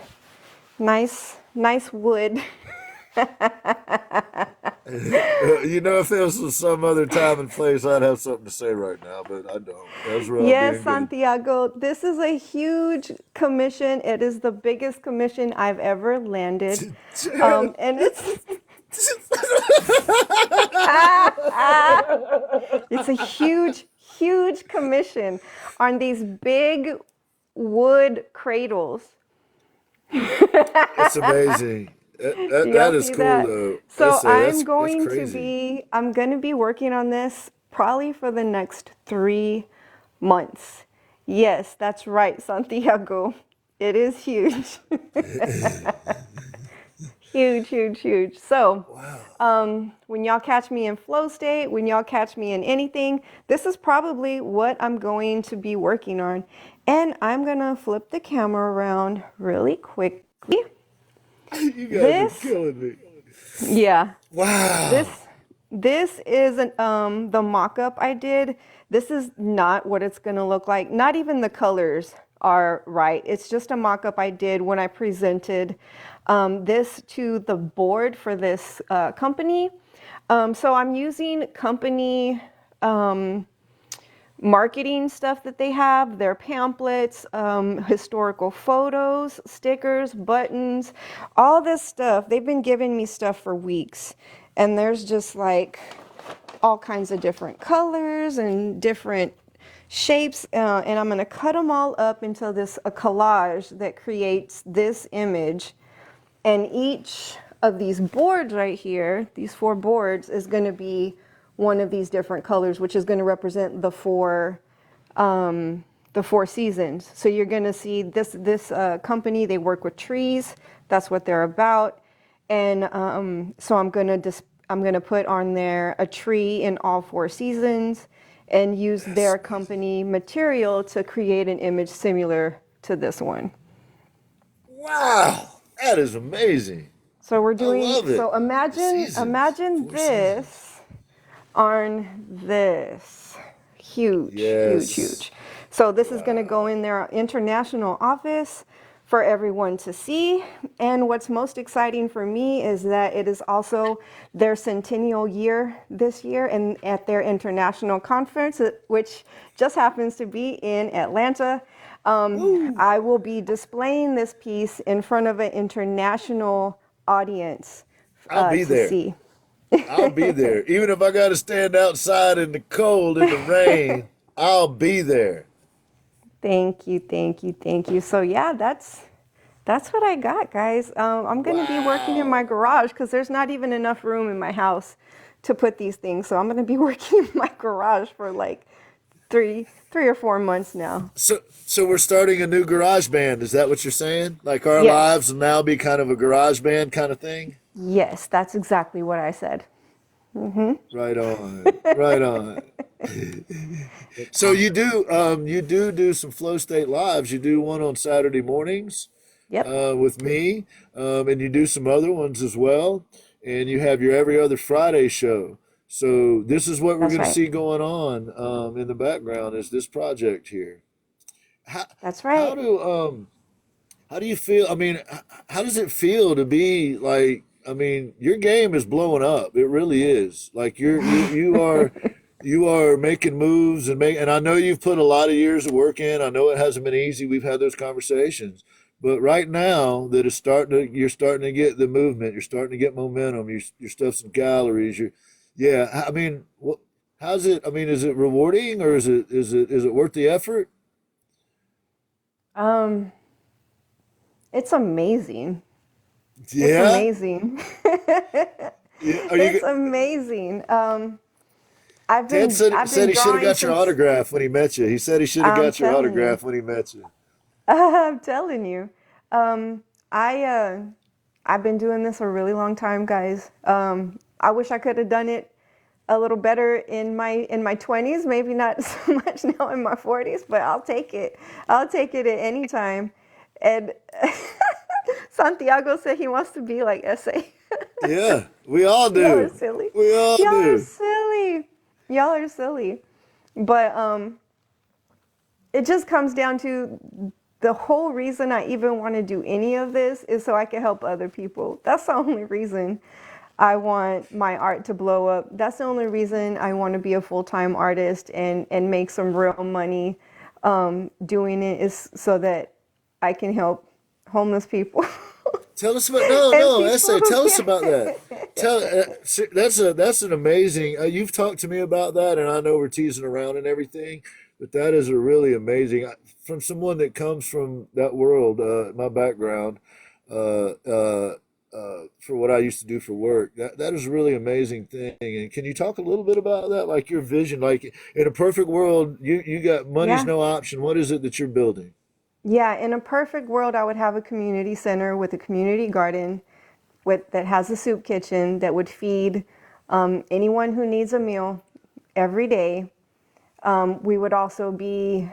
Nice, nice wood. If this was some other time and place, I'd have something to say right now, but I don't. Ezra, I'm Yes, being good. Santiago, this is a huge commission. It is the biggest commission I've ever landed. And it's a huge, huge commission on these big wood cradles. It's amazing. Do That y'all is see cool, that? though. So That's crazy. I'm going to be working on this probably for the next 3 months. Yes, that's right, Santiago. It is huge. Huge, huge, huge. So, Wow. when y'all catch me in flow state, when y'all catch me in anything, this is probably what I'm going to be working on. And I'm going to flip the camera around really quickly. You guys are This, killing me. yeah, Wow. this this is the mock-up I did. This is not what it's going to look like. Not even the colors are right. It's just a mock-up I did when I presented this to the board for this company. So I'm using company marketing stuff that they have, their pamphlets, historical photos, stickers, buttons, all this stuff. They've been giving me stuff for weeks. And there's just like all kinds of different colors and different shapes. And I'm going to cut them all up into a collage that creates this image. And each of these boards right here, these 4 boards, is going to be one of these different colors, which is going to represent the four seasons. So you're going to see this company. They work with trees. That's what they're about. And so I'm going to put on there a tree in all 4 seasons, and use their company material to create an image similar to this one. Wow, that is amazing. So we're I doing, love it. so imagine Seasons, 4 seasons. this on this. Huge, huge, Yes. huge. So this is going to go Wow. in their international office for everyone to see. And what's most exciting for me is that it is also their centennial year this year, and at their international conference, which just happens to be in Atlanta. Woo. I will be displaying this piece in front of an international audience I'll be to there. see. I'll be there. Even if I got to stand outside in the cold, in the rain, I'll be there. Thank you, thank you, thank you. So yeah, that's what I got, guys. I'm gonna be working in my Wow. garage because there's not even enough room in my house to put these things. So I'm gonna be working in my garage for like three or 4 months now. So we're starting a new garage band. Is that what you're saying? Like our Yes, lives will now be kind of a garage band kind of thing? yes, that's exactly what I said. Right on. Right on. So you do some flow state lives. You do one on Saturday mornings Yep, with me, and you do some other ones as well. And you have your every other Friday show. So this is what we're that's going to right. see going on in the background is this project here. How That's how right. do how do you feel? I mean, how does it feel to be like? I mean, your game is blowing up. It really is. Like you are making moves and I know you've put a lot of years of work in. I know it hasn't been easy. We've had those conversations. But right now that you're starting to get the movement, you're starting to get momentum, your stuff's in galleries, yeah, I mean, how's it? I mean, is it rewarding or is it worth the effort? Um, it's amazing. It's Yeah. amazing. Yeah. Are It's you? amazing. Ted said I've been said he should have drawing got your since. autograph when he met you. He said he should have I'm got your telling you. autograph when he met you. I'm telling you. I I've been doing this a really long time, guys. I wish I could have done it a little better in my 20s, maybe not so much now in my 40s, but I'll take it. I'll take it at any time. And Santiago said he wants to be like SA. Yeah, we all Y'all are do. silly. We all Y'all are do. silly. Y'all are silly. But it just comes down to the whole reason I even want to do any of this is so I can help other people. That's the only reason I want my art to blow up. That's the only reason I want to be a full-time artist and make some real money doing it is so that I can help homeless people Tell us about no, and no, people essay. who Tell us about that. can't. Tell that's an amazing. You've talked to me about that, and I know we're teasing around and everything, but that is a really amazing. From someone that comes from that world, my background, for what I used to do for work, that is a really amazing thing. And can you talk a little bit about that, like your vision, like in a perfect world, you got money's Yeah. no option. What is it that you're building? Yeah, in a perfect world, I would have a community center with a community garden that has a soup kitchen that would feed anyone who needs a meal every day. We would also be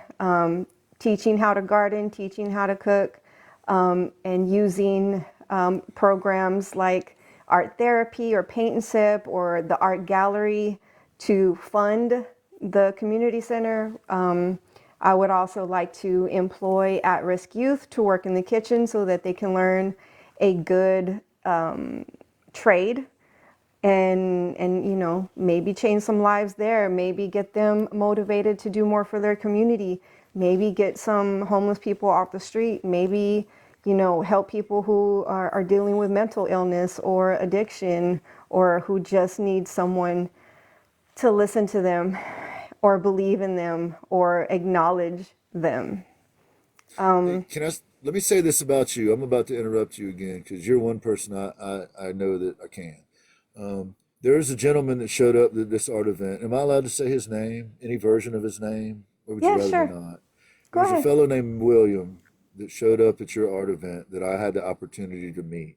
teaching how to garden, teaching how to cook, and using programs like art therapy or paint and sip or the art gallery to fund the community center. I would also like to employ at-risk youth to work in the kitchen so that they can learn a good trade and you know, maybe change some lives there, maybe get them motivated to do more for their community, maybe get some homeless people off the street, maybe, you know, help people who are dealing with mental illness or addiction, or who just need someone to listen to them or believe in them or acknowledge them. Hey, let me say this about you. I'm about to interrupt you again because you're one person I know that I can. There is a gentleman that showed up at this art event. Am I allowed to say his name? Any version of his name? Or would you Yeah, rather me sure. not? Go There's a ahead. fellow named William that showed up at your art event that I had the opportunity to meet.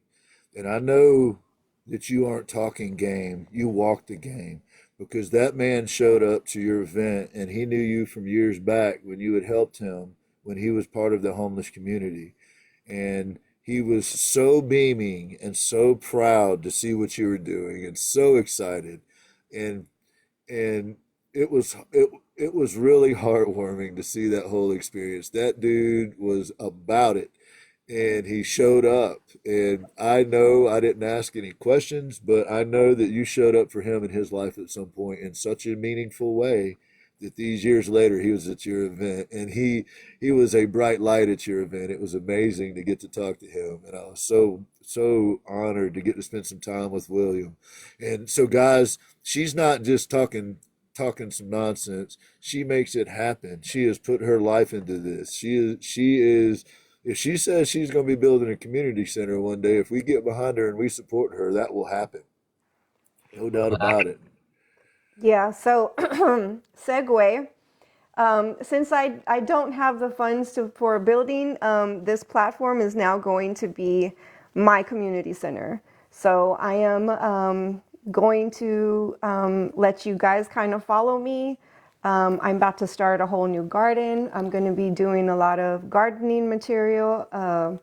And I know that you aren't talking game, you walk the game because that man showed up to your event and he knew you from years back when you had helped him when he was part of the homeless community. And he was so beaming and so proud to see what you were doing and so excited. And and it was really heartwarming to see that whole experience. That dude was about it, and he showed up. And I know I didn't ask any questions, but I know that you showed up for him in his life at some point in such a meaningful way that these years later he was at your event, and he was a bright light at your event. It was amazing to get to talk to him, and I was so honored to get to spend some time with William. And so, guys, she's not just talking some nonsense. She makes it happen. She has put her life into this. She is if she says she's going to be building a community center one day, if we get behind her and we support her, that will happen. No doubt about it. Yeah, so segue. Since I don't have the funds for a building, this platform is now going to be my community center. So I am going to let you guys kind of follow me. I'm about to start a whole new garden. I'm going to be doing a lot of gardening material. I'm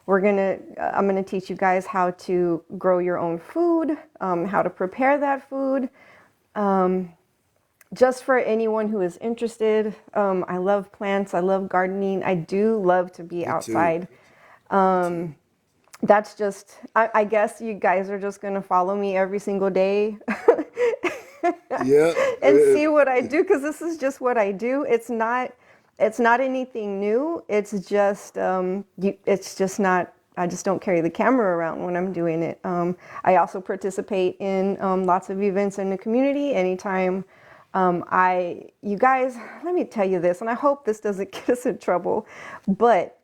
gonna teach you guys how to grow your own food, how to prepare that food. Just for anyone who is interested, I love plants, I love gardening, I do love to be Me too. outside. Me too. That's just, I guess you guys are just gonna follow me every single day Yeah. and see what I do, because this is just what I do. It's not anything new. It's just, it's just not. I just don't carry the camera around when I'm doing it. I also participate in lots of events in the community. Anytime you guys, let me tell you this, and I hope this doesn't get us in trouble, but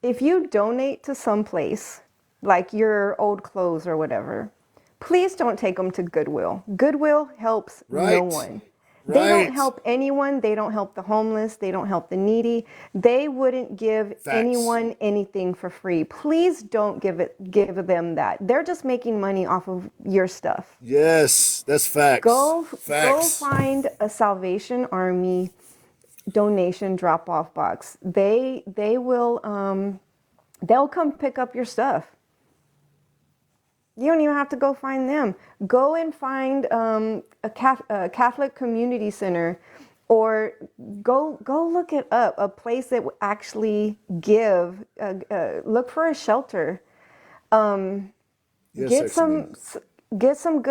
if you donate to some place, like your old clothes or whatever, please don't take them to Goodwill. Goodwill helps no Right. one. They don't Right. help anyone. They don't help the homeless. They don't help the needy. They wouldn't give Facts. anyone anything for free. Please don't give them that. They're just making money off of your stuff. Yes, that's facts. Go Facts. find a Salvation Army donation drop off box. They will they'll come pick up your stuff. You don't even have to go find them. Go and find a Catholic community center, or go look it up. A place that will actually give. Look for a shelter. Yes, Get sexy some lady. get some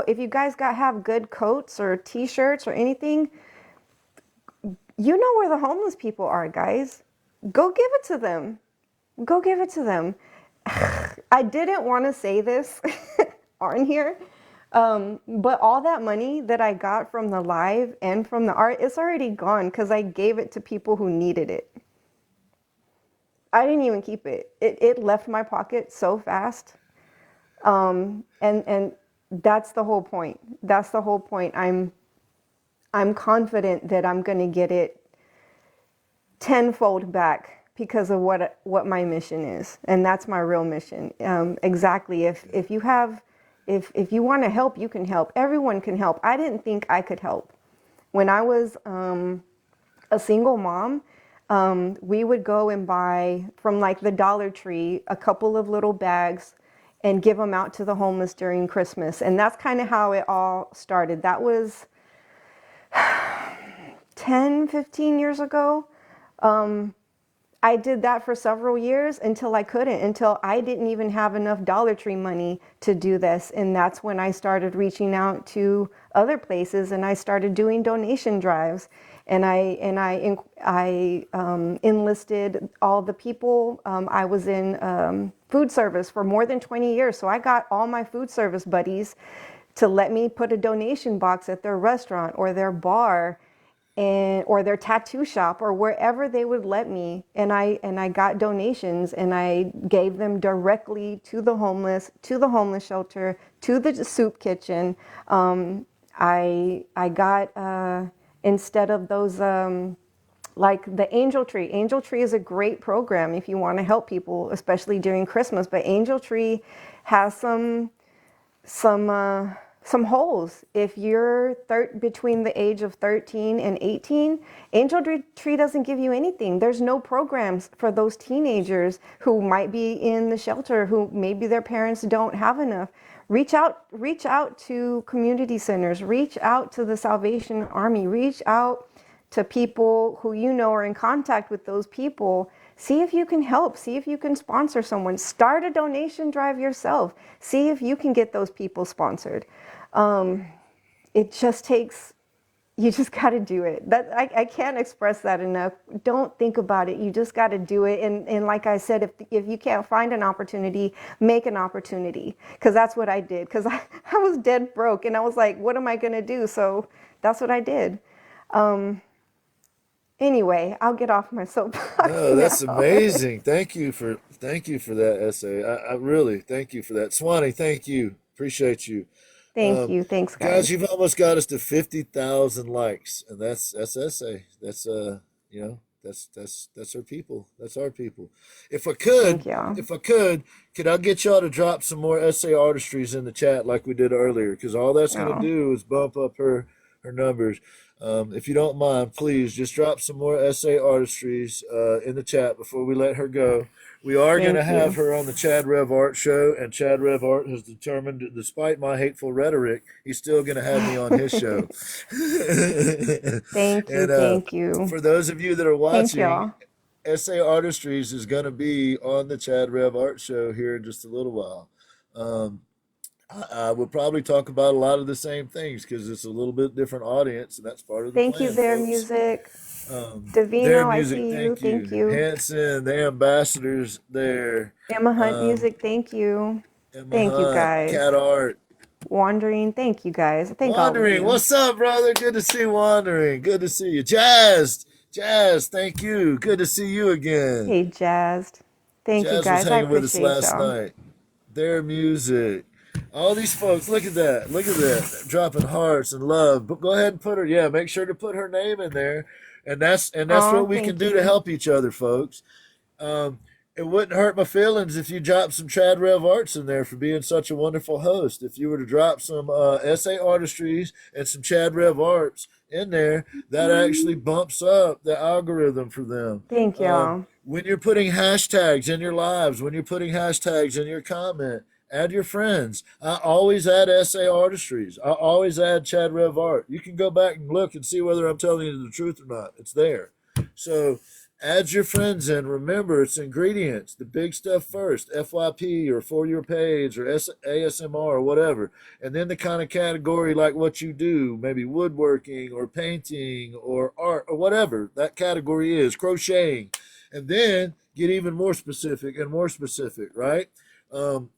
if you guys have good coats or t-shirts or anything, you know where the homeless people are, guys. Go give it to them. Go give it to them. I didn't want to say this on here, but all that money that I got from the live and from the art, it's already gone because I gave it to people who needed it. I didn't even keep it. It left my pocket so fast. And that's the whole point. That's the whole point. I'm confident that I'm going to get it tenfold back because of what my mission is, and that's my real mission. Exactly. If you want to help, you can help. Everyone can help. I didn't think I could help when I was a single mom. We would go and buy from like the Dollar Tree a couple of little bags and give them out to the homeless during Christmas, and that's kind of how it all started. That was 10, 15 years ago. I did that for several years until I couldn't, until I didn't even have enough Dollar Tree money to do this. And that's when I started reaching out to other places and I started doing donation drives. And I enlisted all the people. I was in food service for more than 20 years. So I got all my food service buddies to let me put a donation box at their restaurant or their bar and or their tattoo shop or wherever they would let me, and I got donations and I gave them directly to the homeless shelter, to the soup kitchen. I got instead of those like the Angel Tree. Angel Tree is a great program if you want to help people, especially during Christmas. But Angel Tree has some holes. If you're between the age of 13 and 18, Angel Tree doesn't give you anything. There's no programs for those teenagers who might be in the shelter, who maybe their parents don't have enough. Reach out to community centers, reach out to the Salvation Army, reach out to people who you know are in contact with those people. See if you can help. See if you can sponsor someone. Start a donation drive yourself. See if you can get those people sponsored. It just takes, you just got to do it. I can't express that enough. Don't think about it. You just got to do it. And like I said, if you can't find an opportunity, make an opportunity. Because that's what I did. Because I was dead broke. And I was like, what am I going to do? So that's what I did. Anyway, I'll get off my soapbox No, that's now. amazing. Thank you for that essay. I really thank you for that. Swanee, thank you. Appreciate you. Thank you. Thanks, Guys, guys. you've almost got us to 50,000 likes, and that's essay. That's that's our people. That's our people. If I Thank could, y'all. if I could I get y'all to drop some more essay artistries in the chat like we did earlier? Because all that's going to No. do is bump up her numbers. If you don't mind, please just drop some more essay artistries in the chat before we let her go. We are going to Thank have you. her on the Chad Rev Art show, and Chad Rev Art has determined, that despite my hateful rhetoric, he's still going to have me on his show. Thank you. And Thank you. for those of you that are Thank watching, y'all. Essay Artistries is going to be on the Chad Rev Art show here in just a little while. Um, I will probably talk about a lot of the same things because it's a little bit different audience, and that's part of the Thank you, plan, their folks. music. Their Davino, I music, see you. thank Thank you. you. Hanson, the ambassadors there. Emma Hunt Um, music. Thank you. Emma Thank you, Hunt, Cat guys. Art. Wandering. Thank you, guys. Thank all of Wandering, you. what's up, brother? Good to see Wandering. Good to see you. Jazz, thank you. Good to see you again. Hey, Jazzed. Thank you, Jazz was guys. I hanging with us appreciate last y'all. night. Their music. All these folks, look at that. Look at that. Dropping hearts and love. But go ahead and put her, yeah, make sure to put her name in there. And that's Oh, what we can thank do to you. help each other, folks. Um, it wouldn't hurt my feelings if you dropped some Chad Rev Arts in there for being such a wonderful host. If you were to drop some essay artistries and some Chad Rev Arts in there, that actually bumps up the algorithm for them. Thank y'all. When you're putting hashtags in your lives, when you're putting hashtags in your comment, add your friends. I always add essay artistries. I always add Chad Rev Art. You can go back and look and see whether I'm telling you the truth or not. It's there. So add your friends in. Remember, it's ingredients, the big stuff first, FYP or For Your Page or ASMR or whatever. And then the kind of category like what you do, maybe woodworking or painting or art or whatever that category is, crocheting. And then get even more specific, right?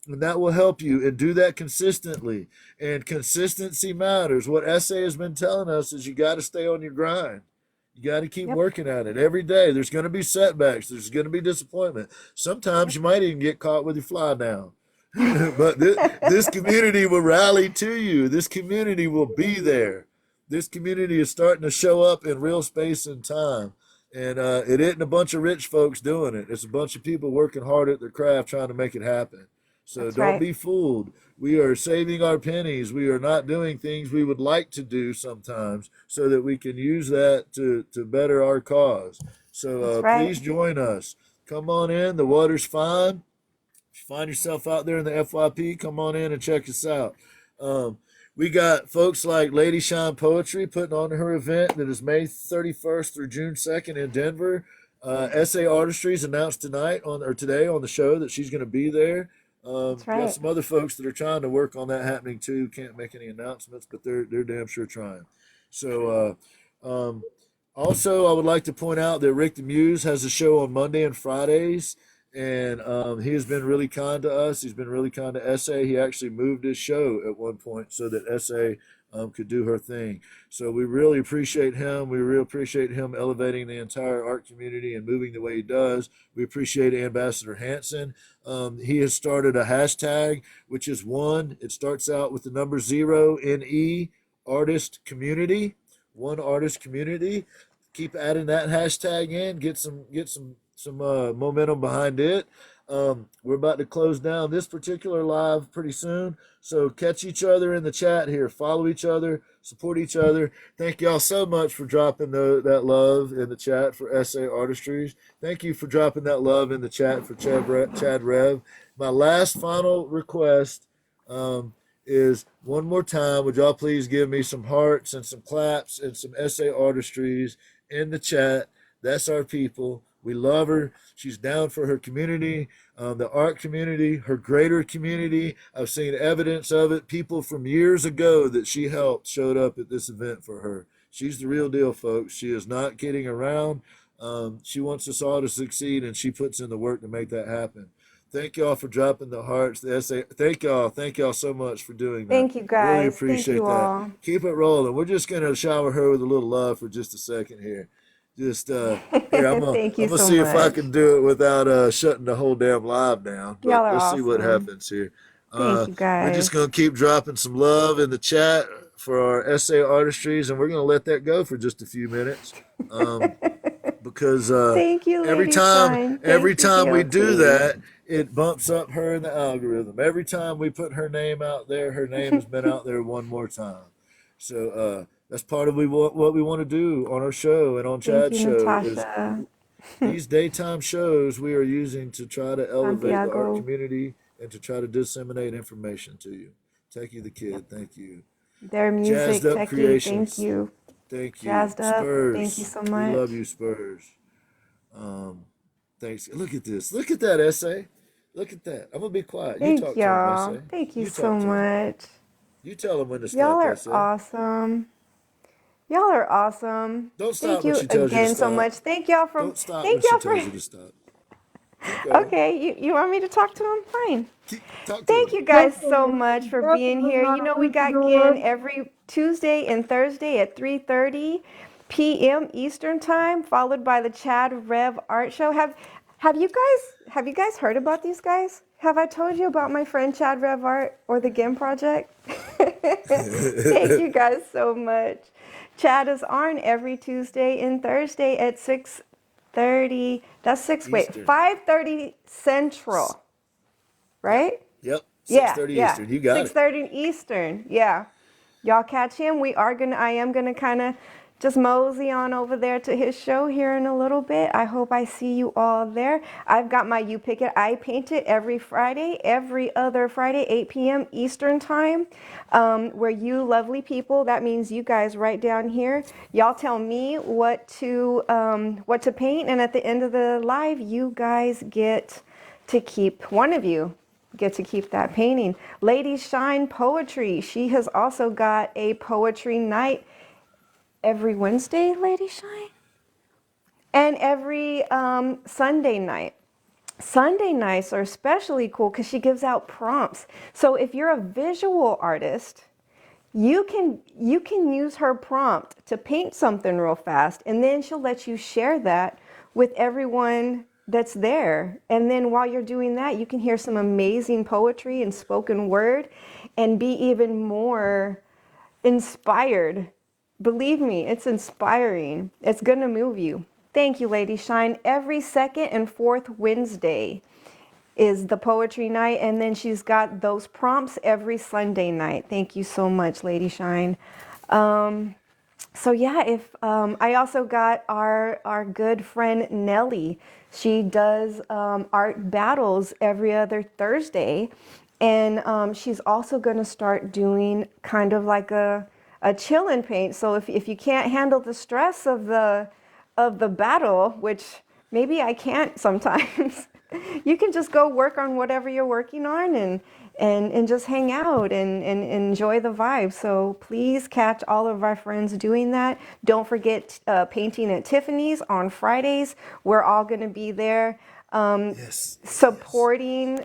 And that will help you and do that consistently. And consistency matters. What Essay has been telling us is you got to stay on your grind. You got to keep Yep. working at it every day. There's going to be setbacks. There's going to be disappointment. Sometimes Yep. you might even get caught with your fly down. But this community will rally to you. This community will be there. This community is starting to show up in real space and time. And it isn't a bunch of rich folks doing it. It's a bunch of people working hard at their craft trying to make it happen. So That's don't right. be fooled. We are saving our pennies. We are not doing things we would like to do sometimes so that we can use that to better our cause. So That's right. please join us. Come on in. The water's fine. If you find yourself out there in the FYP, come on in and check us out. Um, We got folks like Lady Shine Poetry putting on her event that is May 31st through June 2nd in Denver. SA Artistries announced tonight on or today on the show that she's going to be there. That's We got right. some other folks that are trying to work on that happening too. Can't make any announcements, but they're damn sure trying. So also, I would like to point out that Rick the Muse has a show on Monday and Fridays, and he has been really kind to us. He's been really kind to SA. He actually moved his show at one point so that SA could do her thing. So we really appreciate him. We really appreciate him elevating the entire art community and moving the way he does. We appreciate Ambassador Hanson. He has started a hashtag, which is one. It starts out with the number 0NE artist community, one artist community. Keep adding that hashtag in. Get some momentum behind it. We're about to close down this particular live pretty soon. So catch each other in the chat here. Follow each other. Support each other. Thank y'all so much for dropping that love in the chat for SA Artistries. Thank you for dropping that love in the chat for Chad Rev. My last final request um, is one more time. Would y'all please give me some hearts and some claps and some SA Artistries in the chat? That's our people. We love her. She's down for her community, the art community, her greater community. I've seen evidence of it. People from years ago that she helped showed up at this event for her. She's the real deal, folks. She is not kidding around. She wants us all to succeed, and she puts in the work to make that happen. Thank y'all for dropping the hearts. The essay. Thank y'all so much for doing that. Thank you Really guys. Thank appreciate you that. all. Keep it rolling. We're just gonna shower her with a little love for just a second here. Just here, Thank I'm you gonna so see if I much. can do it without shutting the whole damn live down. But Y'all are let's see what awesome. happens here. Thank you We're just guys. gonna keep dropping some love in the chat for our essay artistries, and we're gonna let that go for just a few minutes. Because Thank you, every Lady time Shine. every Thank you, time we do GOT. that, it bumps up her in the algorithm. Every time we put her name out there, her name has been out there one more time. So that's part of what we want to do on our show and on Thank Chad's you, show is Natasha. these daytime shows we are using to try to elevate the art Santiago. community and to try to disseminate information to you. Techie the Kid, thank you. Their Jazzed music, Up Techie. Thank Creations, you. thank you. Jazzed up. Thank you Spurs, so we much. love you, Spurs. Um, thanks. Look at this. Look at that essay. Look at that. I'm gonna be quiet. You Thank talk to him, y'all. essay. Thank you You so talk to him. much. You tell him when to Y'all stop, are essay. awesome. Y'all are awesome. Don't Thank stop when you she tells you to again so stop. much. Thank y'all for Don't stop when thank she y'all tells for you to stop. Keep going. okay, you want me to talk to him? Fine. Talk to Thank him. you guys so much for being here. You know, we got again every Tuesday and Thursday at 3:30 p.m. Eastern Time, followed by the Chad Rev Art Show. Have you guys heard about these guys? Have I told you about my friend Chad Rev Art or the GIM project? Thank you guys so much. Chad is on every Tuesday and Thursday at 6:30. That's six. Wait, Eastern. 5:30 S- Central, Yeah. right? Yep. Six Yeah, thirty yeah. Eastern. You got it. 6:30 Eastern. Yeah. Y'all catch him. I am gonna kind of just mosey on over there to his show here in a little bit. I hope I see you all there. I've got my You Pick It, I Paint It every Friday, every other Friday, 8 p.m. Eastern Time. Where you lovely people, that means you guys right down here, y'all tell me what to paint, and at the end of the live, you guys get to keep one of you get to keep that painting. Lady Shine Poetry. She has also got a poetry night every Wednesday, Lady Shine, and every Sunday night. Sunday nights are especially cool because she gives out prompts. So if you're a visual artist, you can use her prompt to paint something real fast, and then she'll let you share that with everyone that's there. And then while you're doing that, you can hear some amazing poetry and spoken word and be even more inspired. Believe me, it's inspiring. It's going to move you. Thank you, Lady Shine. Every second and fourth Wednesday is the poetry night, and then she's got those prompts every Sunday night. Thank you so much, Lady Shine. So yeah, if I also got our good friend Nellie. She does art battles every other Thursday, And she's also going to start doing kind of like a chill and paint. So if you can't handle the stress of the battle, which maybe I can't sometimes, you can just go work on whatever you're working on and just hang out and enjoy the vibe. So please catch all of our friends doing that. Don't forget painting at Tiffany's on Fridays. We're all going to be there. Yes. Supporting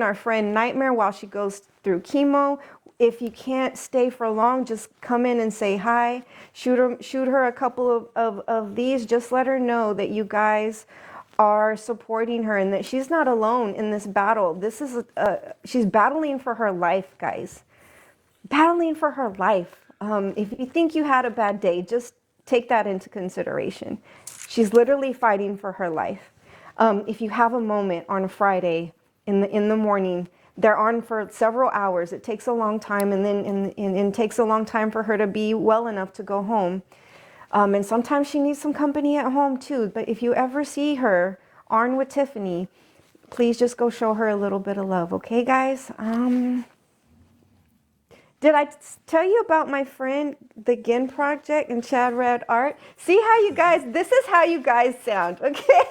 our friend Nightmare while she goes through chemo. If you can't stay for long, just come in and say hi. Shoot her a couple of these. Just let her know that you guys are supporting her and that she's not alone in this battle. This is she's battling for her life, guys. Battling for her life. If you think you had a bad day, just take that into consideration. She's literally fighting for her life. If you have a moment on a Friday in the morning, they're on for several hours. It takes a long time, and then it takes a long time for her to be well enough to go home. And sometimes she needs some company at home too. But if you ever see her on with Tiffany, please just go show her a little bit of love, okay, guys? Did I tell you about my friend, the Gin Project and Chad Red Art? See how you guys, this is how you guys sound, okay?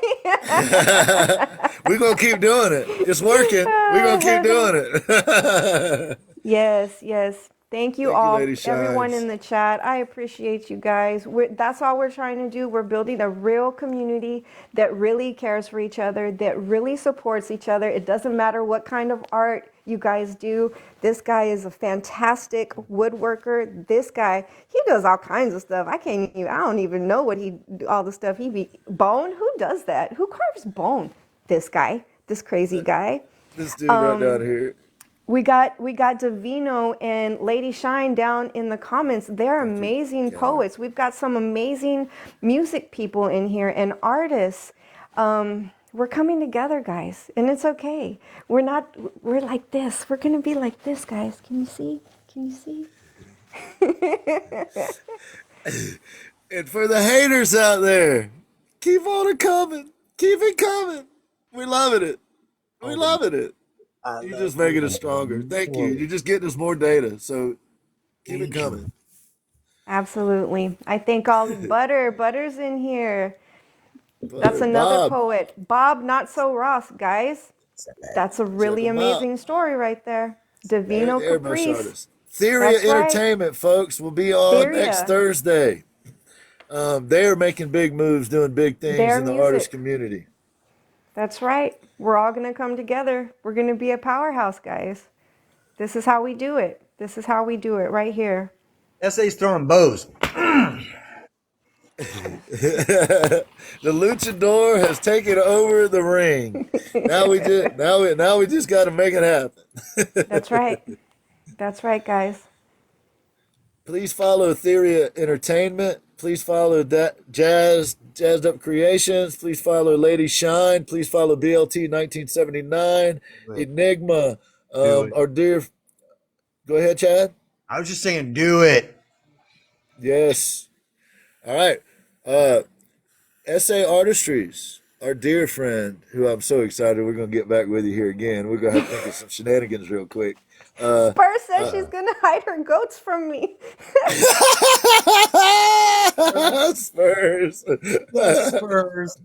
We're going to keep doing it. It's working. We're going to keep doing it. Yes, yes. Thank you Thank you, all, Lady everyone Shines. in the chat. I appreciate you guys. That's all we're trying to do. We're building a real community that really cares for each other, that really supports each other. It doesn't matter what kind of art you guys do. This guy is a fantastic woodworker. This guy, he does all kinds of stuff. I don't even know all the stuff bone? Who does that? Who carves bone? This guy, this crazy guy. This dude right down here. We got Davino and Lady Shine down in the comments. They're amazing poets. We've got some amazing music people in here and artists. We're coming together, guys, and it's okay. We're like this. We're gonna be like this, guys. Can you see? Can you see? And for the haters out there, keep on it coming. Keep it coming. We loving it. We loving it. You're just making us stronger. Thank you. You're just getting us more data. So keep it coming. Absolutely. I thank all Butter's in here. That's another Bob. poet. Bob Not So Ross, guys. That's a really amazing story right there. Davino Caprice. Theoria That's right. Entertainment, folks, will be on next Theoria. Thursday. They are making big moves, doing big things Their in the music. artist community. That's right. We're all going to come together. We're going to be a powerhouse, guys. This is how we do it. This is how we do it right here. SA's throwing bows. The luchador has taken over the ring. Now we just got to make it happen. That's right. That's right, guys. Please follow Theoria Entertainment. Please follow Jazzed Up Creations. Please follow Lady Shine. Please follow BLT 1979. Enigma. Our dear. Go ahead, Chad. I was just saying, do it. Yes. All right. SA Artistries, our dear friend, who I'm so excited we're going to get back with you here again. We're going to have to think of some shenanigans real quick. Spurs says she's going to hide her goats from me. Spurs. Spurs.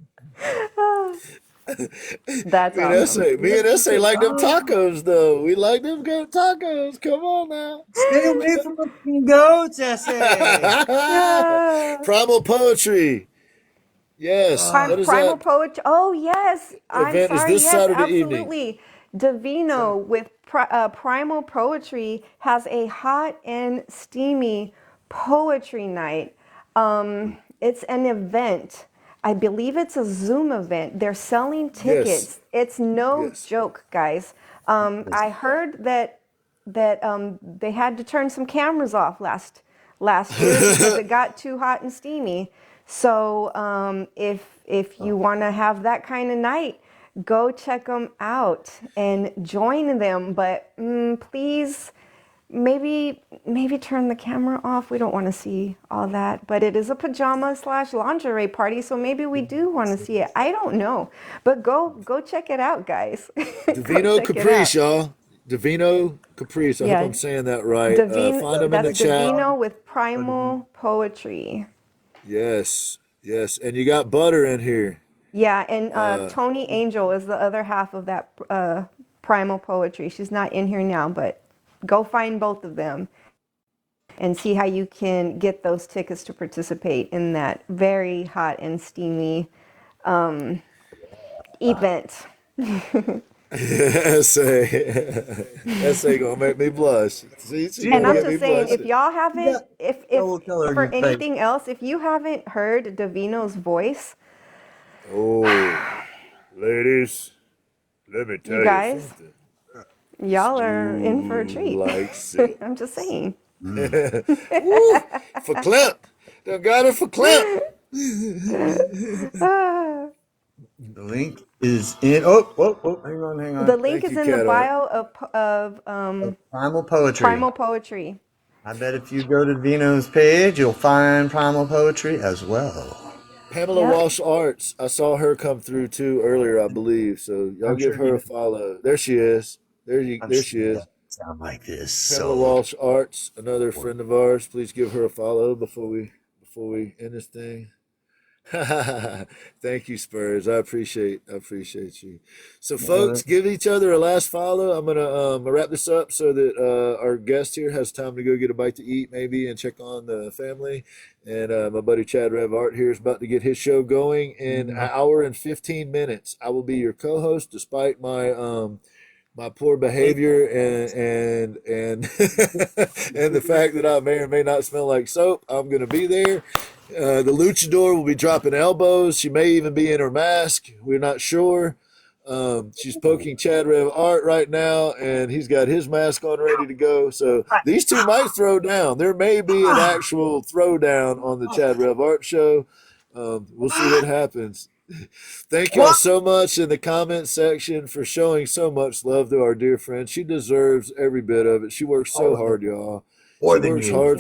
That's awesome. Me and SA like them tacos, though. We like them goat tacos. Come on now. Stay away from the goats, SA. Primal Poetry. Yes. What is Primal that? Poetry. Oh, yes. I'm Event is sorry. this Yes, Saturday evening. absolutely. Davino with Primal Poetry has a hot and steamy poetry night. It's an event. I believe it's a Zoom event. They're selling tickets. Yes. It's no Yes. joke, guys. I heard that they had to turn some cameras off last year because it got too hot and steamy. So if you want to have that kind of night, go check them out and join them. But please, maybe turn the camera off. We don't want to see all that. But it is a pajama/lingerie party, so maybe we do want to see it. I don't know. But go check it out, guys. Davino Caprice, y'all. Divino Caprice. I hope Yeah, I'm saying that right. Find Davino. them in the That's chat. Davino with Primal Poetry. Yes, yes. And you got Butter in here. Yeah, and Uh, Tony Angel is the other half of that Primal Poetry. She's not in here now, but go find both of them and see how you can get those tickets to participate in that very hot and steamy event. essay gonna make me blush. See, she's And gonna I'm get me just saying, if blushing. y'all You haven't, got if yellow color in for your face. anything else, if you haven't heard Davino's voice, Oh, ladies, let me you tell you guys, something. y'all are in for a Smooth treat. like silk. I'm just saying. Woo! For Clip. Done got her for Clip. Ah. The link is in. Oh, oh, oh, hang on, hang The on. link Thank is you, in the Cat Art. bio of Primal Poetry. Primal Poetry. I bet if you go to Vino's page, you'll find Primal Poetry as well. Pamela Yep. Walsh Arts. I saw her come through too earlier, I believe. So y'all I'm give sure he her a does. follow. There she is. I'm There sure she he is. doesn't sound like this. Pamela So, Walsh Arts, another friend of ours. Please give her a follow before we end this thing. Thank you, Spurs. I appreciate you. So, uh, folks, give each other a last follow. I'm gonna wrap this up so that our guest here has time to go get a bite to eat, maybe, and check on the family. And my buddy Chad Rev Art here is about to get his show going in an hour and 15 minutes. I will be your co-host, despite my poor behavior and and the fact that I may or may not smell like soap. I'm going to be there. The luchador will be dropping elbows. She may even be in her mask. We're not sure. She's poking Chad Rev Art right now, and he's got his mask on ready to go. So these two might throw down. There may be an actual throwdown on the Chad Rev Art show. We'll see what happens. Thank y'all so much in the comment section for showing so much love to our dear friend. She deserves every bit of it. She works so hard, y'all. more She than works you. hard.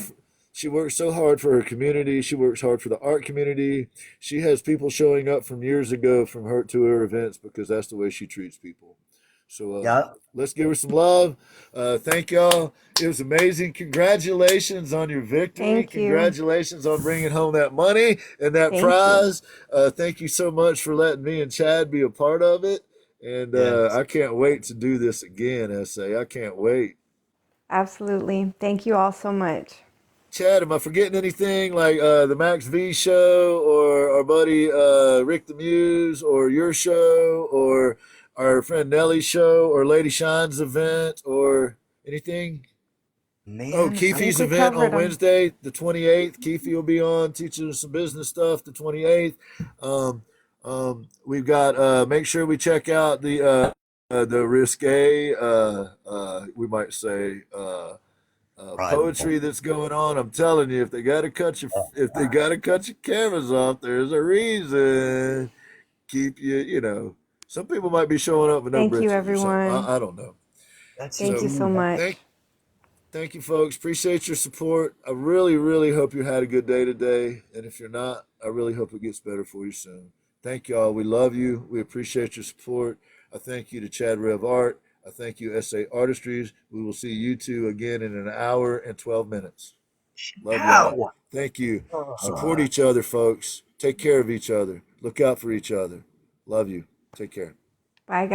She works so hard for her community. She works hard for the art community. She has people showing up from years ago from her to her events because that's the way she treats people. So Yeah. let's give her some love. Thank y'all. It was amazing. Congratulations on your victory. Thank you. Congratulations on bringing home that money and that Thank you. prize. Thank you so much for letting me and Chad be a part of it. And Yes. I can't wait to do this again, SA. I can't wait. Absolutely. Thank you all so much. Chad, am I forgetting anything like the Max V show or our buddy Rick the Muse or your show or our friend Nelly's show or Lady Shine's event or anything? Oh, Man, I think Keefe's we event covered on them. Wednesday, the 28th. Keefe will be on teaching us some business stuff the 28th. Um, we've got, make sure we check out the risque, we might say, rival. poetry that's going on. I'm telling you, if they got to cut your cameras off, there's a reason. Keep you, you know, some people might be showing up with no Thank you, britches or something. everyone. I don't know. That's Thank So you so easy. much. thank Thank you, folks. Appreciate your support. I really, really hope you had a good day today. And if you're not, I really hope it gets better for you soon. Thank y'all. We love you. We appreciate your support. I thank you to Chad Rev Art. I thank you, SA Artistries. We will see you two again in an hour and 12 minutes. Love y'all. Ow! Thank you. Support each other, folks. Take care of each other. Look out for each other. Love you. Take care. Bye, guys.